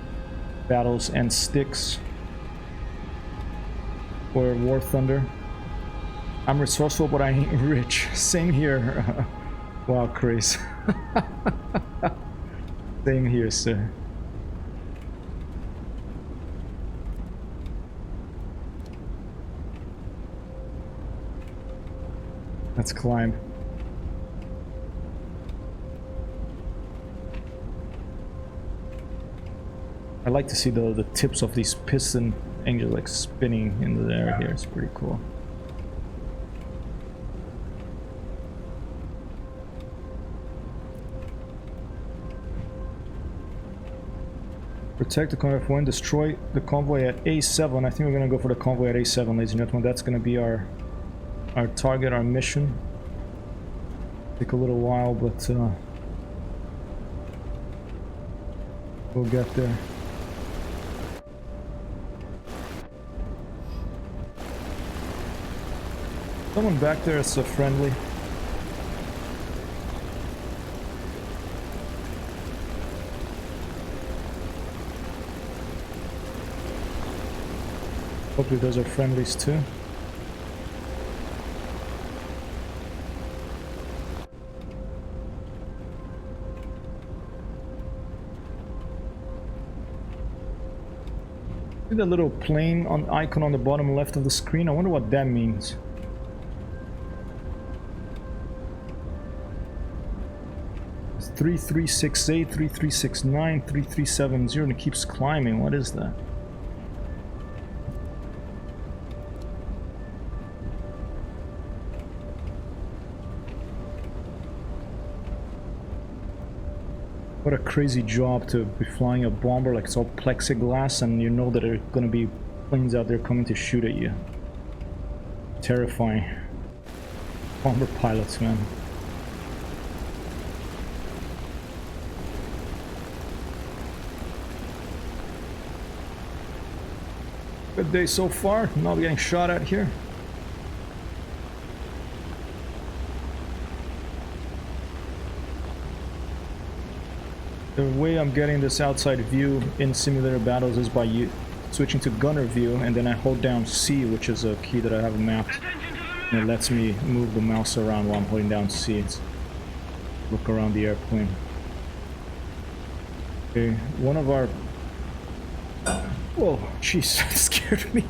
battles and sticks for War Thunder. I'm resourceful, but I ain't rich. Same here. Wow, Chris. Same here, sir. Let's climb. I like to see the tips of these piston angels like spinning in the air here. It's pretty cool. Protect the convoy, destroy the convoy at A7. I think we're gonna go for the convoy at A7, ladies and gentlemen. That's gonna be our target, our mission. Take a little while, but we'll get there. Someone back there is friendly. Hopefully those are friendlies too. See that little plane icon on the bottom left of the screen? I wonder what that means. It's 3368, 3369, 3370, and it keeps climbing. What is that? What a crazy job to be flying a bomber, like it's all plexiglass and you know that there are gonna be planes out there coming to shoot at you. Terrifying. Bomber pilots, man. Good day so far, not getting shot at here. The way I'm getting this outside view in simulator battles is by switching to gunner view, and then I hold down C, which is a key that I have mapped, and it lets me move the mouse around while I'm holding down C. Look around the airplane. Okay, one of our... Whoa, jeez, that scared me.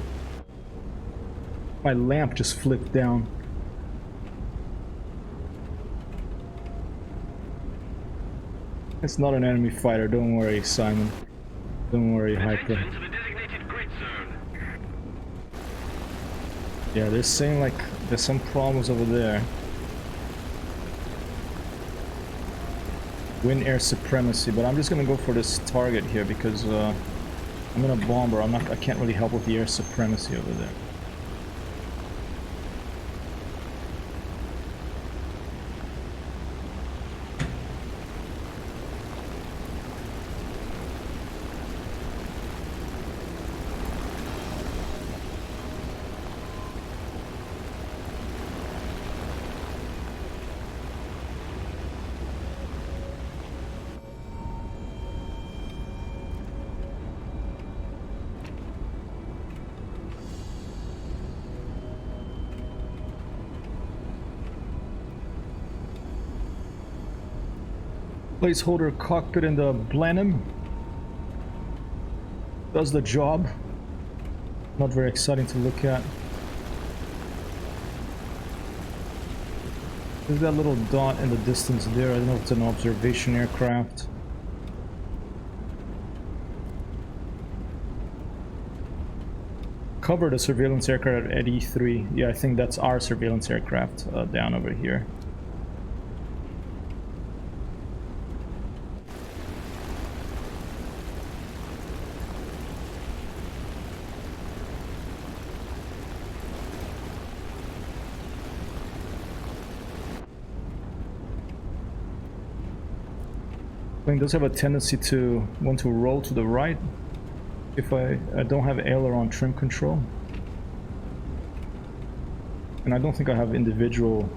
My lamp just flipped down. It's not an enemy fighter, don't worry, Simon. Don't worry, Hyper. Yeah, they're saying like there's some problems over there. Win air supremacy, but I'm just gonna go for this target here because I'm in a bomber. I can't really help with the air supremacy over there. Placeholder cockpit in the Blenheim. Does the job. Not very exciting to look at. There's that little dot in the distance there. I don't know if it's an observation aircraft. Cover the surveillance aircraft at E3. Yeah, I think that's our surveillance aircraft down over here. Plane does have a tendency to want to roll to the right if I don't have aileron trim control. And I don't think I have individual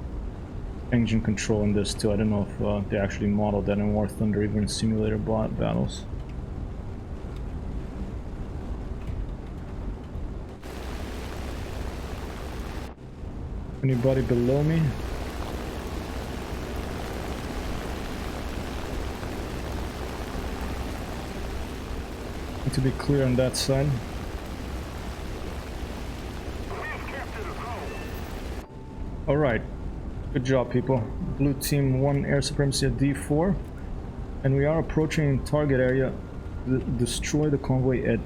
engine control in this too. I don't know if they actually modeled that in War Thunder, even in simulator battles. Anybody below me? Need to be clear on that side. Alright, good job people. Blue team won air supremacy at D4, and we are approaching target area. Destroy the convoy at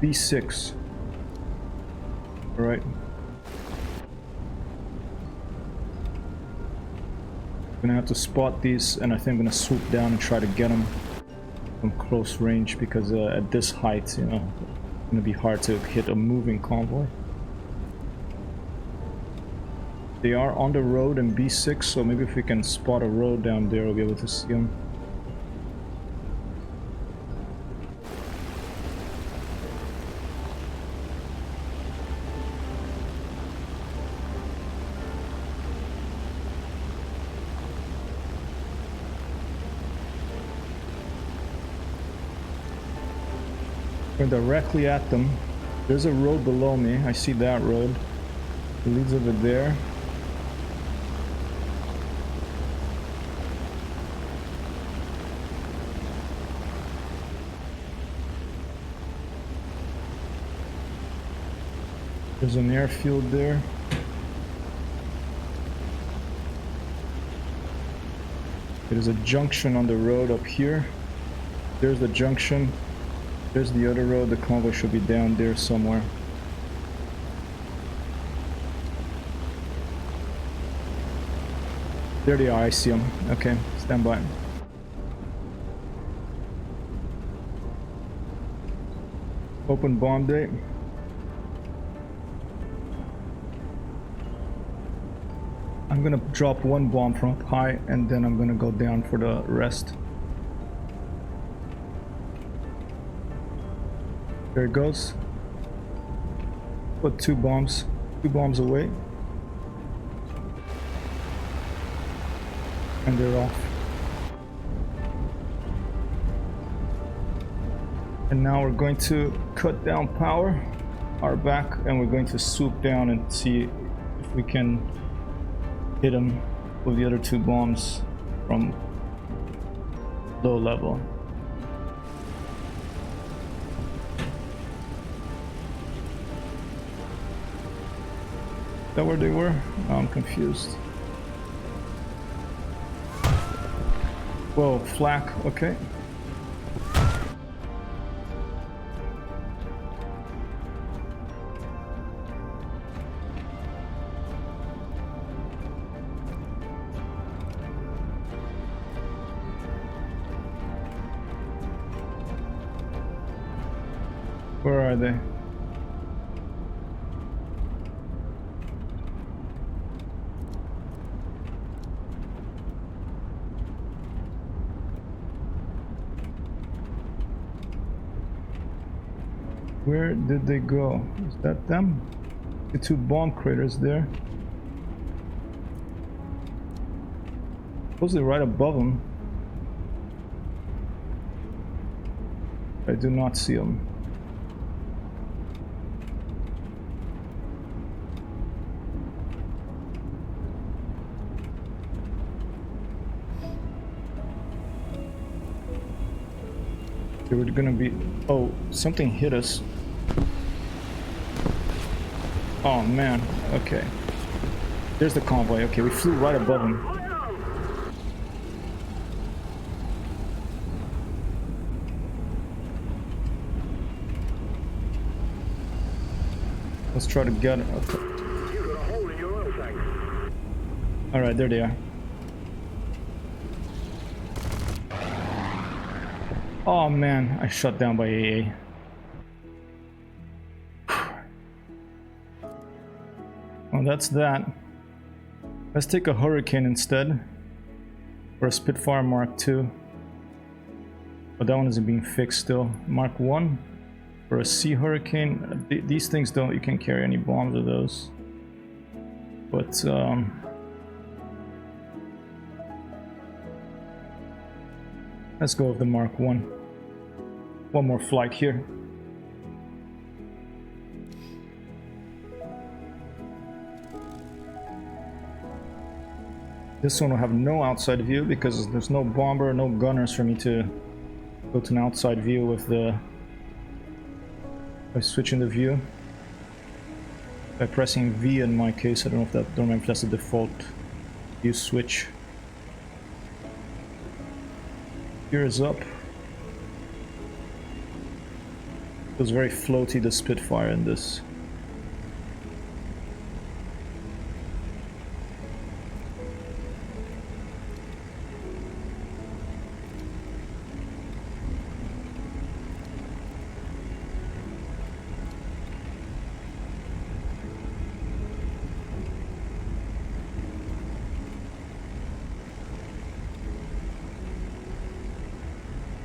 B6. Alright. Gonna have to spot these, and I think I'm gonna swoop down and try to get them from close range, because at this height, you know, it's gonna be hard to hit a moving convoy. They are on the road in B6, so maybe if we can spot a road down there, we'll be able to see them. We're directly at them. There's a road below me. I see that road. It leads over there. There's an airfield there. There's a junction on the road up here. There's the junction. There's the other road. The convoy should be down there somewhere. There they are. I see them. Okay, stand by. Open bomb date. I'm gonna drop one bomb from up high, and then I'm gonna go down for the rest. There it goes. Put two bombs away. And they're off. And now we're going to cut down power, our back, and we're going to swoop down and see if we can hit them with the other two bombs from low level. Is that where they were? Oh, I'm confused. Whoa, flak, okay. Where are they? Where did they go? Is that them? The two bomb craters there. Supposedly right above them. I do not see them. They were gonna be... Oh, something hit us. Oh man, okay. There's the convoy. Okay, we flew right above him. Let's try to get it. Okay. Alright, there they are. Oh man, I shot down by AA. Well, that's that. Let's take a Hurricane instead. For a Spitfire Mark II. But that one isn't being fixed still. Mark 1. For a Sea Hurricane. These things don't, you can't carry any bombs of those. But let's go with the Mark 1. One more flight here. This one will have no outside view because there's no bomber, no gunners for me to go to an outside view with the... by switching the view. By pressing V in my case, I don't know if that, don't remember if that's the default view switch. Here is up. Feels very floaty, the Spitfire in this.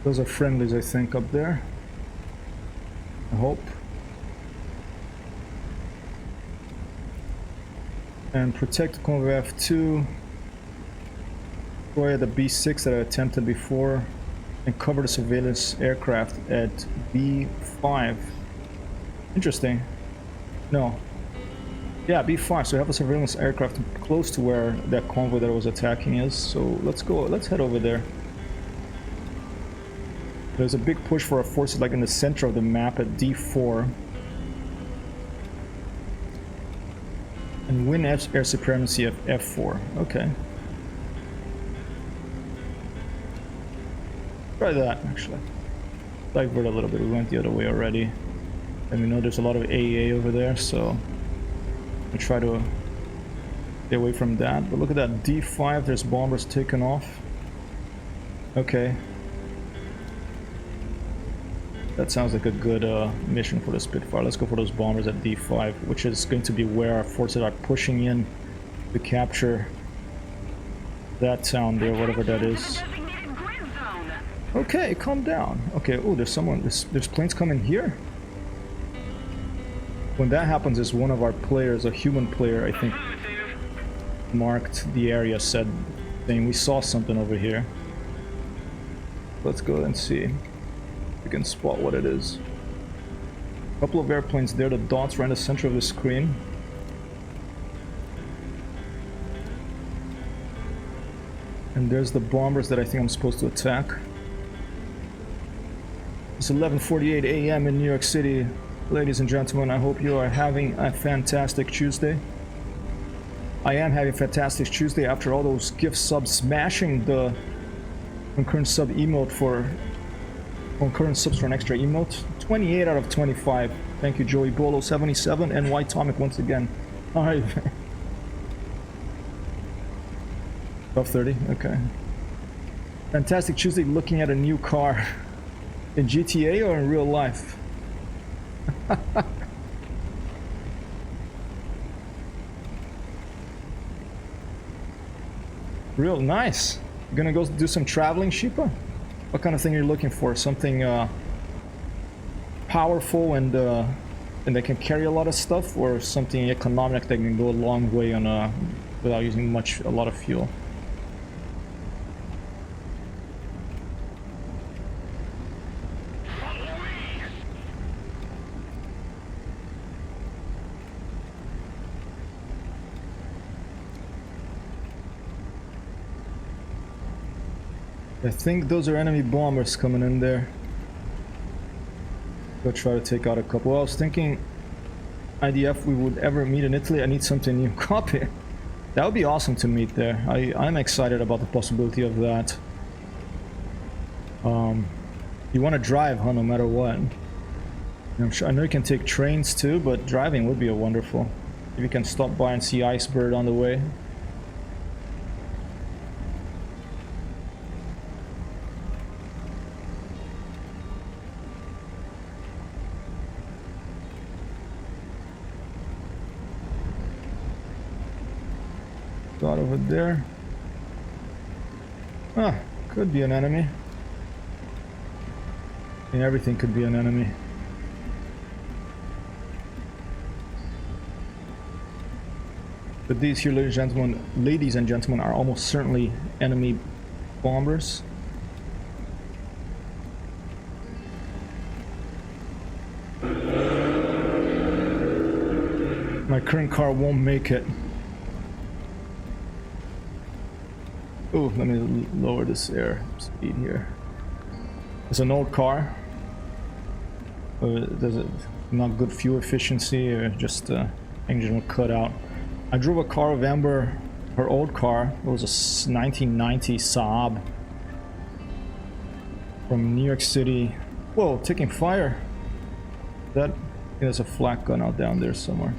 Those are friendlies, I think, up there. I hope. And protect the convoy F2. Destroy the B6 that I attempted before. And cover the surveillance aircraft at B5. Interesting. No. Yeah, B5. So we have a surveillance aircraft close to where that convoy that I was attacking is. So let's go. Let's head over there. There's a big push for our forces like in the center of the map at D4. And win air supremacy at F4. Okay. Try that, actually. Divert a little bit. We went the other way already. And we know there's a lot of AEA over there, so I try to stay away from that. But look at that, D5, there's bombers taking off. Okay. That sounds like a good mission for the Spitfire. Let's go for those bombers at D5, which is going to be where our forces are pushing in to capture that town there, whatever that is. Okay, calm down. Okay, oh, there's someone, there's planes coming here? When that happens, is one of our players, a human player, I think, marked the area, saying we saw something over here. Let's go and see. We can spot what it is. A couple of airplanes there, the dots right in the center of the screen. And there's the bombers that I think I'm supposed to attack. It's 11:48 a.m. in New York City. Ladies and gentlemen, I hope you are having a fantastic Tuesday. I am having a fantastic Tuesday after all those gift subs, smashing the concurrent sub emote for concurrent subs for an extra emote. 28 out of 25. Thank you, Joey Bolo 77 and White Tomic once again. Alright. 12:30, okay. Fantastic Tuesday looking at a new car. In GTA or in real life? Real nice. You're gonna go do some traveling, Sheepa? What kind of thing are you looking for? Something powerful and that can carry a lot of stuff, or something economic that can go a long way on without using a lot of fuel? I think those are enemy bombers coming in there. Go try to take out a couple. Well, I was thinking IDF we would ever meet in Italy. I need something new. Copy. That would be awesome to meet there. I'm excited about the possibility of that. You want to drive, huh, no matter what. I know you can take trains too, but driving would be a wonderful. If you can stop by and see Icebird on the way. Got over there. Ah, could be an enemy. I mean, everything could be an enemy. But these here, ladies and gentlemen, are almost certainly enemy bombers. My current car won't make it. Oh, let me lower this air speed here. It's an old car. There's not good fuel efficiency, or just engine will cut out. I drove a car of Amber, her old car. It was a 1990 Saab from New York City. Whoa, taking fire. That there's a flak gun out down there somewhere.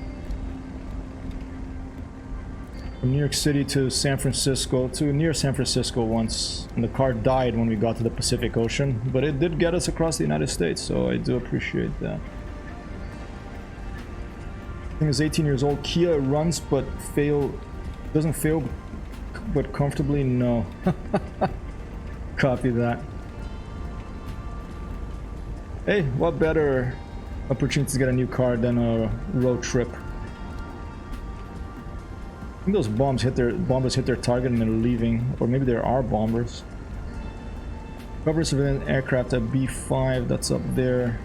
From New York City to San Francisco, to near San Francisco once, and the car died when we got to the Pacific Ocean, but it did get us across the United States, so I do appreciate that. Thing is 18 years old. Kia runs but doesn't fail but comfortably. No. Copy that. Hey, what better opportunity to get a new car than a road trip? I think those bombers hit their target and they're leaving, or maybe there are bombers. Cover civilian aircraft at B5, that's up there.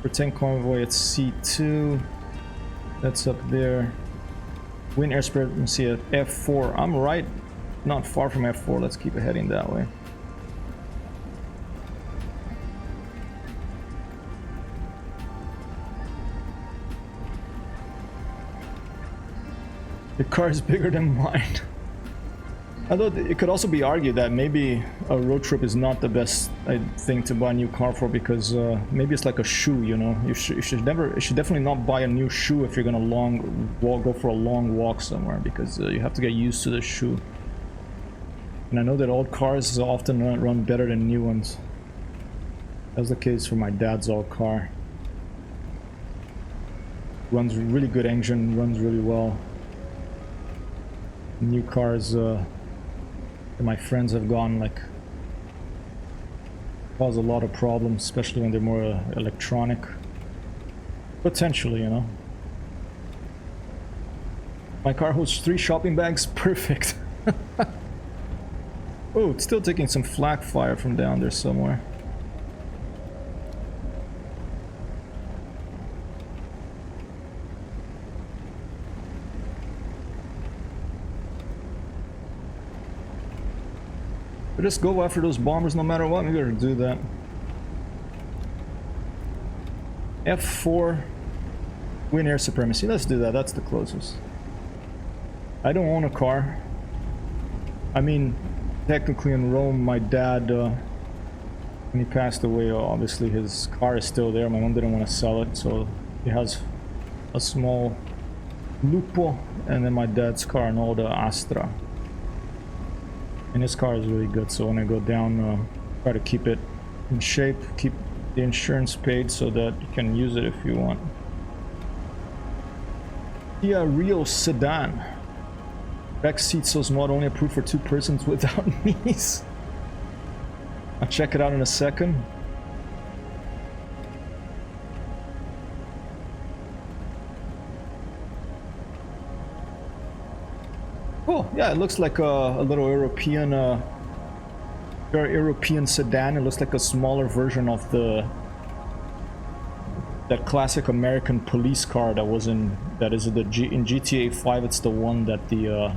Protect convoy at C2, that's up there. Wind airspread at F4. I'm right, not far from F4. Let's keep it heading that way. Your car is bigger than mine. Although it could also be argued that maybe a road trip is not the best thing to buy a new car for, because maybe it's like a shoe, you know. You should definitely not buy a new shoe if you're gonna go for a long walk somewhere, because you have to get used to the shoe. And I know that old cars often run better than new ones. That was the case for my dad's old car. Runs really good engine, runs really well. New cars that my friends have gone, like, cause a lot of problems, especially when they're more electronic. Potentially, you know. My car holds 3 shopping bags. Perfect. Oh, it's still taking some flak fire from down there somewhere. Just go after those bombers no matter what. Maybe we better do that. F4, win air supremacy. Let's do that. That's the closest. I don't own a car. I mean, technically in Rome, my dad, when he passed away, obviously his car is still there. My mom didn't want to sell it, so he has a small Lupo, and then my dad's car, an old Astra. And his car is really good, so when I go down, try to keep it in shape, keep the insurance paid so that you can use it if you want. Kia Rio sedan. Back seat so small, only approved for 2 persons without knees. I'll check it out in a second. Oh, yeah, it looks like a little European, very European sedan. It looks like a smaller version of that classic American police car that was in GTA 5. It's the one that the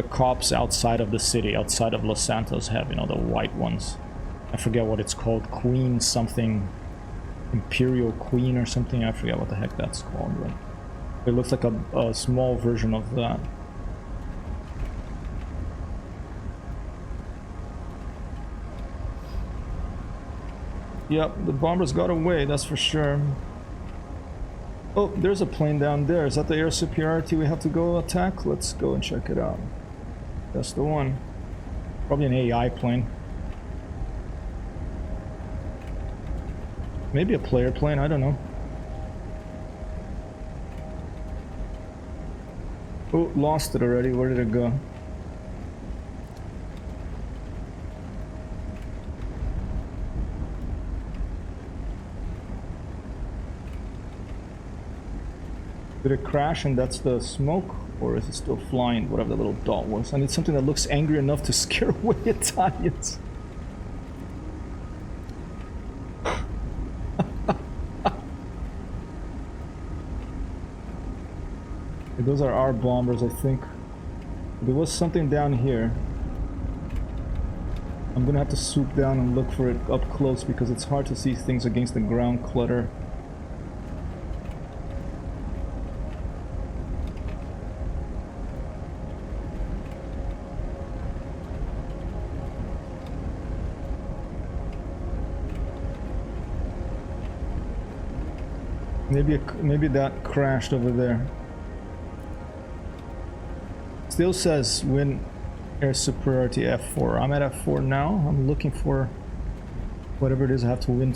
cops outside of the city, outside of Los Santos, have. You know, the white ones. I forget what it's called. Queen something, Imperial Queen or something. I forget what the heck that's called. But it looks like a small version of that. Yep, the bombers got away, that's for sure. Oh, there's a plane down there. Is that the air superiority we have to go attack? Let's go and check it out. That's the one. Probably an AI plane. Maybe a player plane, I don't know. Oh, lost it already. Where did it go? Did it crash and that's the smoke? Or is it still flying, whatever the little dot was? I need something that looks angry enough to scare away Italians. Those are our bombers, I think. There was something down here. I'm gonna have to swoop down and look for it up close because it's hard to see things against the ground clutter. Maybe that crashed over there. Still says win air superiority F4. I'm at F4 now. I'm looking for whatever it is I have to win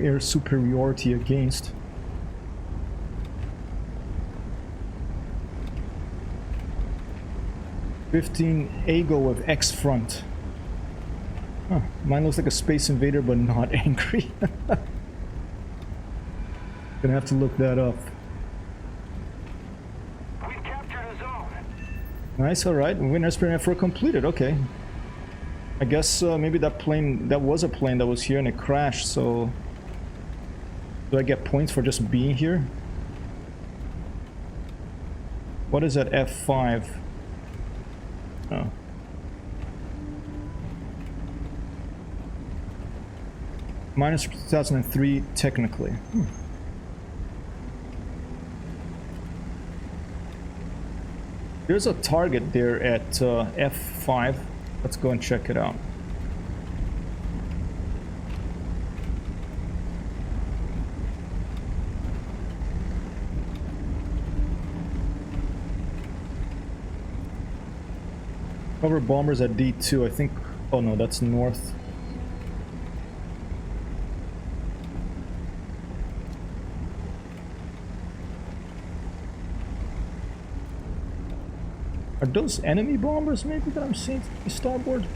air superiority against. "15 AGO with X front." Huh. Mine looks like a Space Invader but not angry. Gonna have to look that up. We've captured a zone. Nice, alright. Win airspeed F4 completed, okay. I guess maybe that plane, that was a plane that was here and it crashed, so... Do I get points for just being here? What is that F5? Oh. Minus 2003 technically. There's a target there at F5. Let's go and check it out. Cover bombers at D2, I think. Oh no, that's north. Are those enemy bombers maybe that I'm seeing starboard?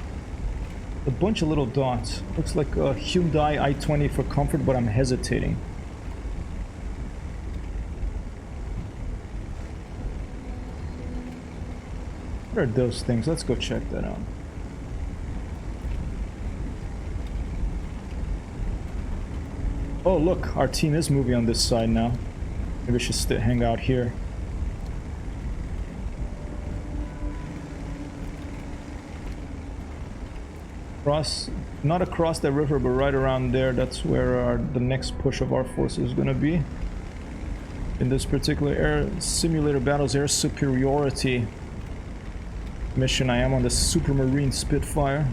A bunch of little dots. Looks like a Hyundai i20 for comfort, but I'm hesitating. What are those things? Let's go check that out. Oh look, our team is moving on this side now. Maybe we should hang out here. Not across the river, but right around there. That's where the next push of our forces is going to be. In this particular air simulator battles air superiority mission, I am on the Supermarine Spitfire.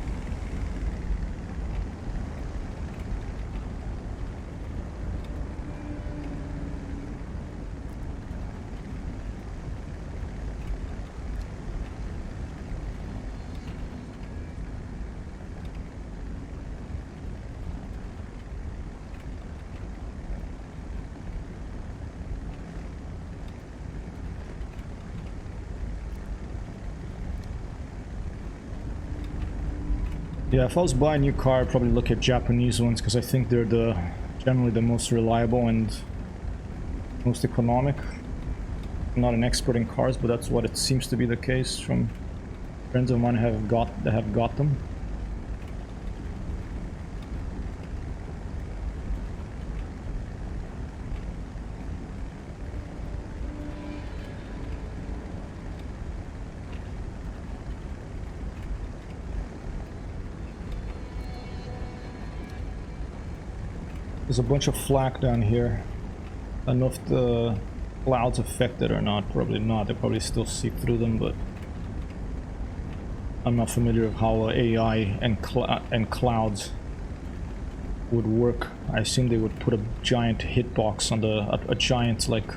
Yeah, if I was buying a new car, I'd probably look at Japanese ones because I think they're generally the most reliable and most economic. I'm not an expert in cars, but that's what it seems to be the case from friends of mine that have got them. There's a bunch of flak down here. I don't know if the clouds affect it or not. Probably not. They probably still seep through them, but I'm not familiar with how AI and clouds would work. I assume they would put a giant hitbox on a giant like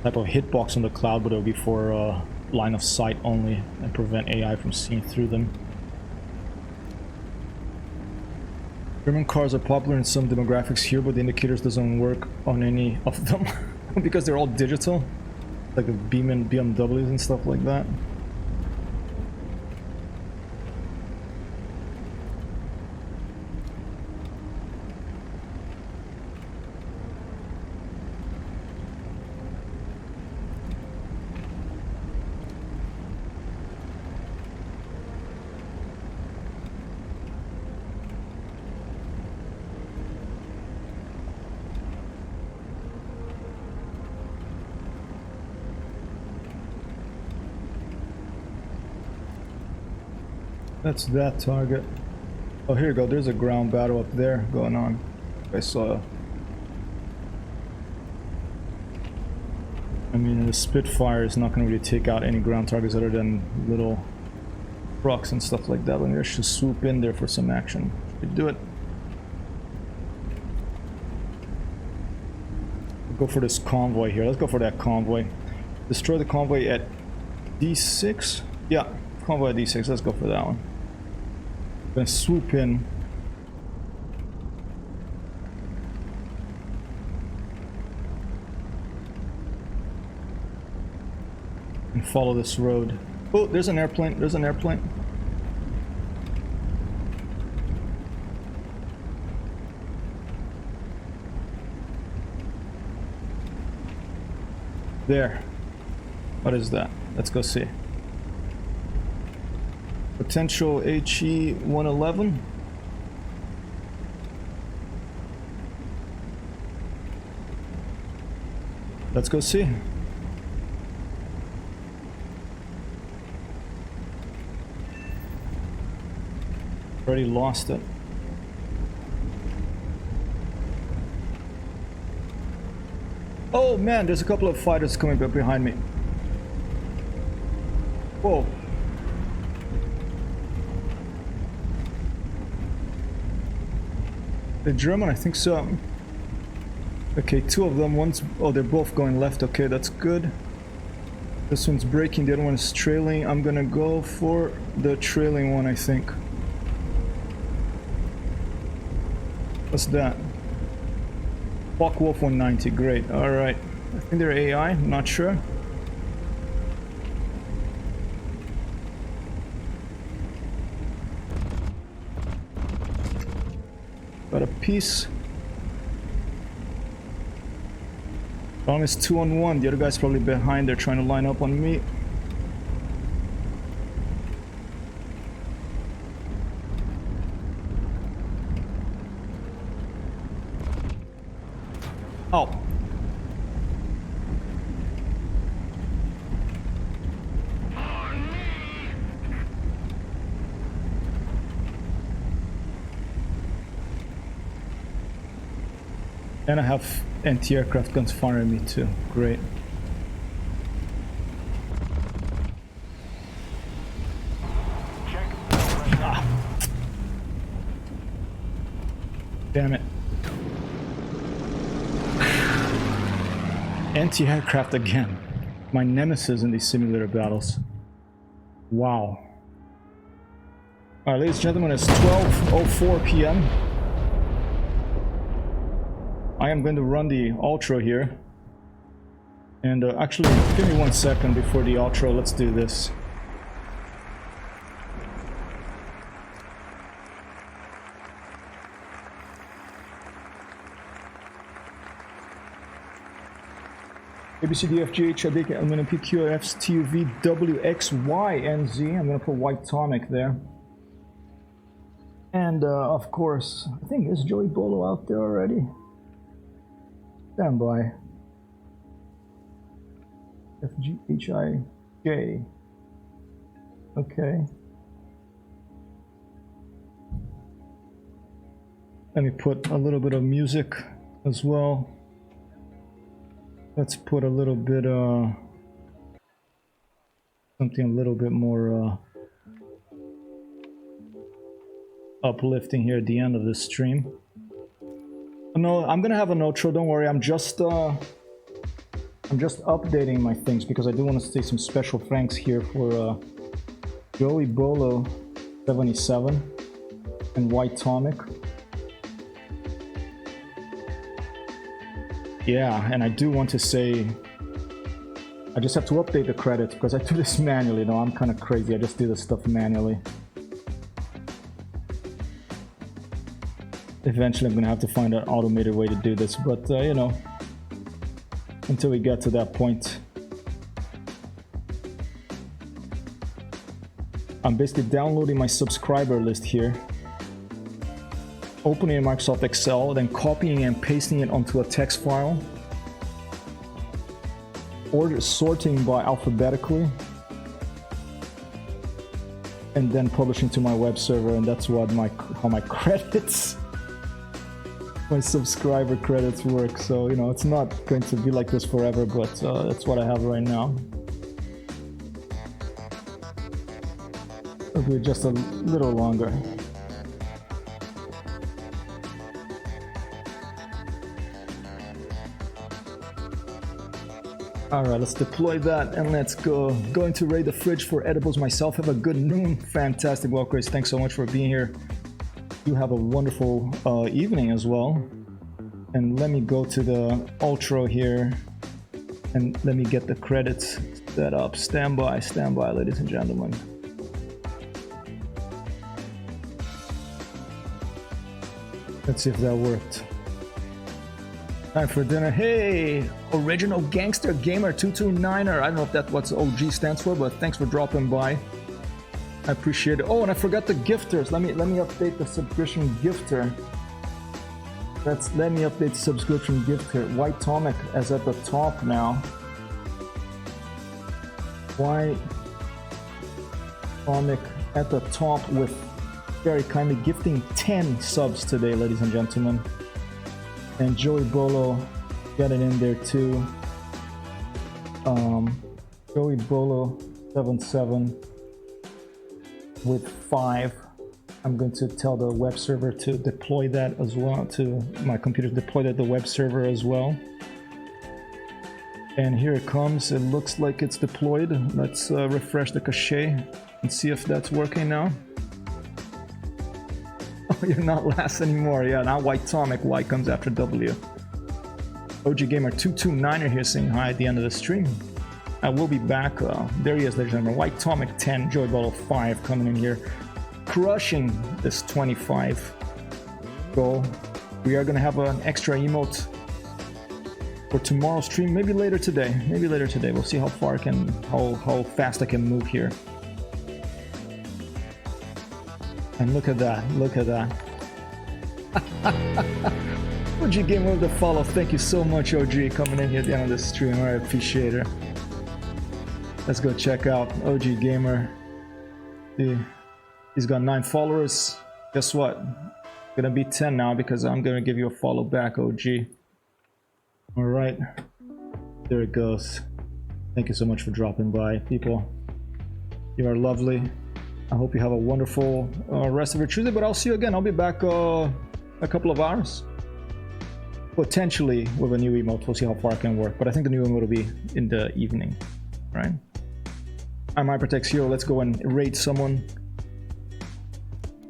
type of hitbox on the cloud, but it would be for line of sight only and prevent AI from seeing through them. German cars are popular in some demographics here, but the indicators doesn't work on any of them because they're all digital, like the BMWs and stuff like that. That's that target. Oh, here you go. There's a ground battle up there going on. I saw. I mean, the Spitfire is not going to really take out any ground targets other than little rocks and stuff like that. But maybe I should swoop in there for some action. Should do it. Go for this convoy here. Let's go for that convoy. Destroy the convoy at D6. Yeah, convoy at D6. Let's go for that one. Then swoop in. And follow this road. Oh, there's an airplane. There's an airplane. There. What is that? Let's go see. Potential HE 111. Let's go see. Already lost it. Oh man, there's a couple of fighters coming up behind me. Whoa. The German, I think so. Okay, two of them. One's... oh, they're both going left. Okay, that's good. This one's braking, the other one's trailing. I'm gonna go for the trailing one, I think. What's that? Wolf 190, great. Alright. I think they're AI, I'm not sure. Got a piece. Problem is 2-on-1. The other guy's probably behind. They're trying to line up on me. Oh. And I have anti-aircraft guns firing me too. Great. Ah. Damn it. Anti-aircraft again. My nemesis in these simulator battles. Wow. Alright, ladies and gentlemen, it's 12:04 p.m. I am going to run the outro here. And actually, give me 1 second before the outro. Let's do this. ABCDFGH, ADK, I'm going to PQRFs, TUV, WX, Y, and Z. I'm going to put White Tonic there. And of course, I think, is Joey Bolo out there already? Stand by. FGHIJ. Okay. Let me put a little bit of music as well. Let's put a little bit something a little bit more uplifting here at the end of this stream. No, I'm gonna have an outro, don't worry. I'm just updating my things because I do want to say some special thanks here for Joey Bolo 77 and White Tonic. Yeah, and I do want to say I just have to update the credits because I do this manually. No, I'm kind of crazy. I just do this stuff manually. Eventually I'm gonna have to find an automated way to do this, but you know, until we get to that point, I'm basically downloading my subscriber list here, opening in Microsoft Excel, then copying and pasting it onto a text file, or sorting by alphabetically, and then publishing to my web server, and that's what how my credits, my subscriber credits work. So you know, it's not going to be like this forever, but that's what I have right now. It'll be just a little longer. Alright, let's deploy that and let's go. Going to raid the fridge for edibles myself. Have a good noon. Fantastic. Well, Chris, thanks so much for being here. You have a wonderful evening as well. And let me go to the Ultra here and let me get the credits set up. Stand by, ladies and gentlemen. Let's see if that worked. Time for dinner. Hey, original gangster gamer 229er. I don't know if that's what OG stands for, but thanks for dropping by. I appreciate it. Oh, and I forgot the gifters. Let me update the subscription gifter. Let me update the subscription gifter. White Tonic is at the top now. White Tonic at the top with very kindly gifting 10 subs today, ladies and gentlemen. And Joey Bolo got it in there too. Joey Bolo 77 with 5. I'm going to tell the web server to deploy that as well, to my computer to deploy that to the web server as well. And here it comes. It looks like it's deployed. Let's refresh the cache and see if that's working now. Oh, you're not last anymore. Yeah, now White Tonic. Y comes after W. OG Gamer 229er here saying hi at the end of the stream. I will be back. There he is, ladies and gentlemen. White Tonic 10, Joy Bottle 5 coming in here, crushing this 25 goal. We are gonna have an extra emote for tomorrow's stream. Maybe later today. We'll see how far I can, how fast I can move here. And look at that, OG Gamer with the follow. Thank you so much, OG, coming in here at the end of the stream. I appreciate it. Let's go check out OG Gamer. He's got 9 followers. Guess what? Gonna be 10 now because I'm gonna give you a follow back, OG. Alright. There it goes. Thank you so much for dropping by, people. You are lovely. I hope you have a wonderful rest of your Tuesday, but I'll see you again. I'll be back a couple of hours. Potentially with a new emote. We'll see how far I can work, but I think the new emote will be in the evening, right? I'm Hypertexthero. Let's go and raid someone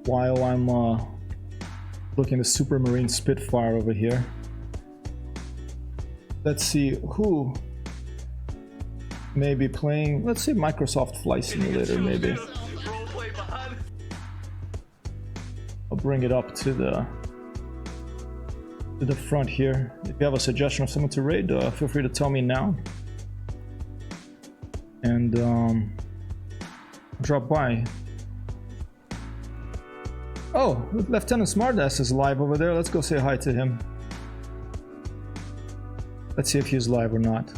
while I'm looking at Supermarine Spitfire over here. Let's see who may be playing. Let's see Microsoft Flight Simulator, maybe. I'll bring it up to the front here. If you have a suggestion of someone to raid, feel free to tell me now. And drop by. Oh, Lieutenant Smartass is live over there. Let's go say hi to him. Let's see if he's live or not.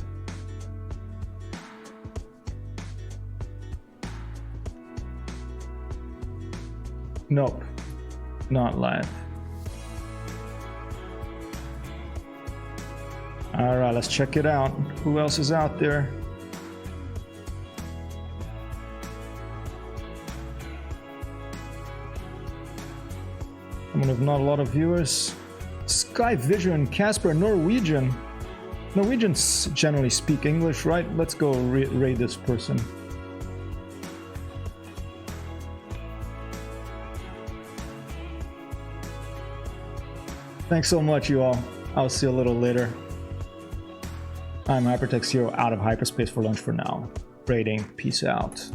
Nope, not live. All right, let's check it out. Who else is out there? Someone with not a lot of viewers. Sky Vision, Casper, Norwegian. Norwegians generally speak English, right? Let's go raid this person. Thanks so much, you all. I'll see you a little later. I'm Hypertexthero, out of hyperspace for lunch for now. Raiding. Peace out.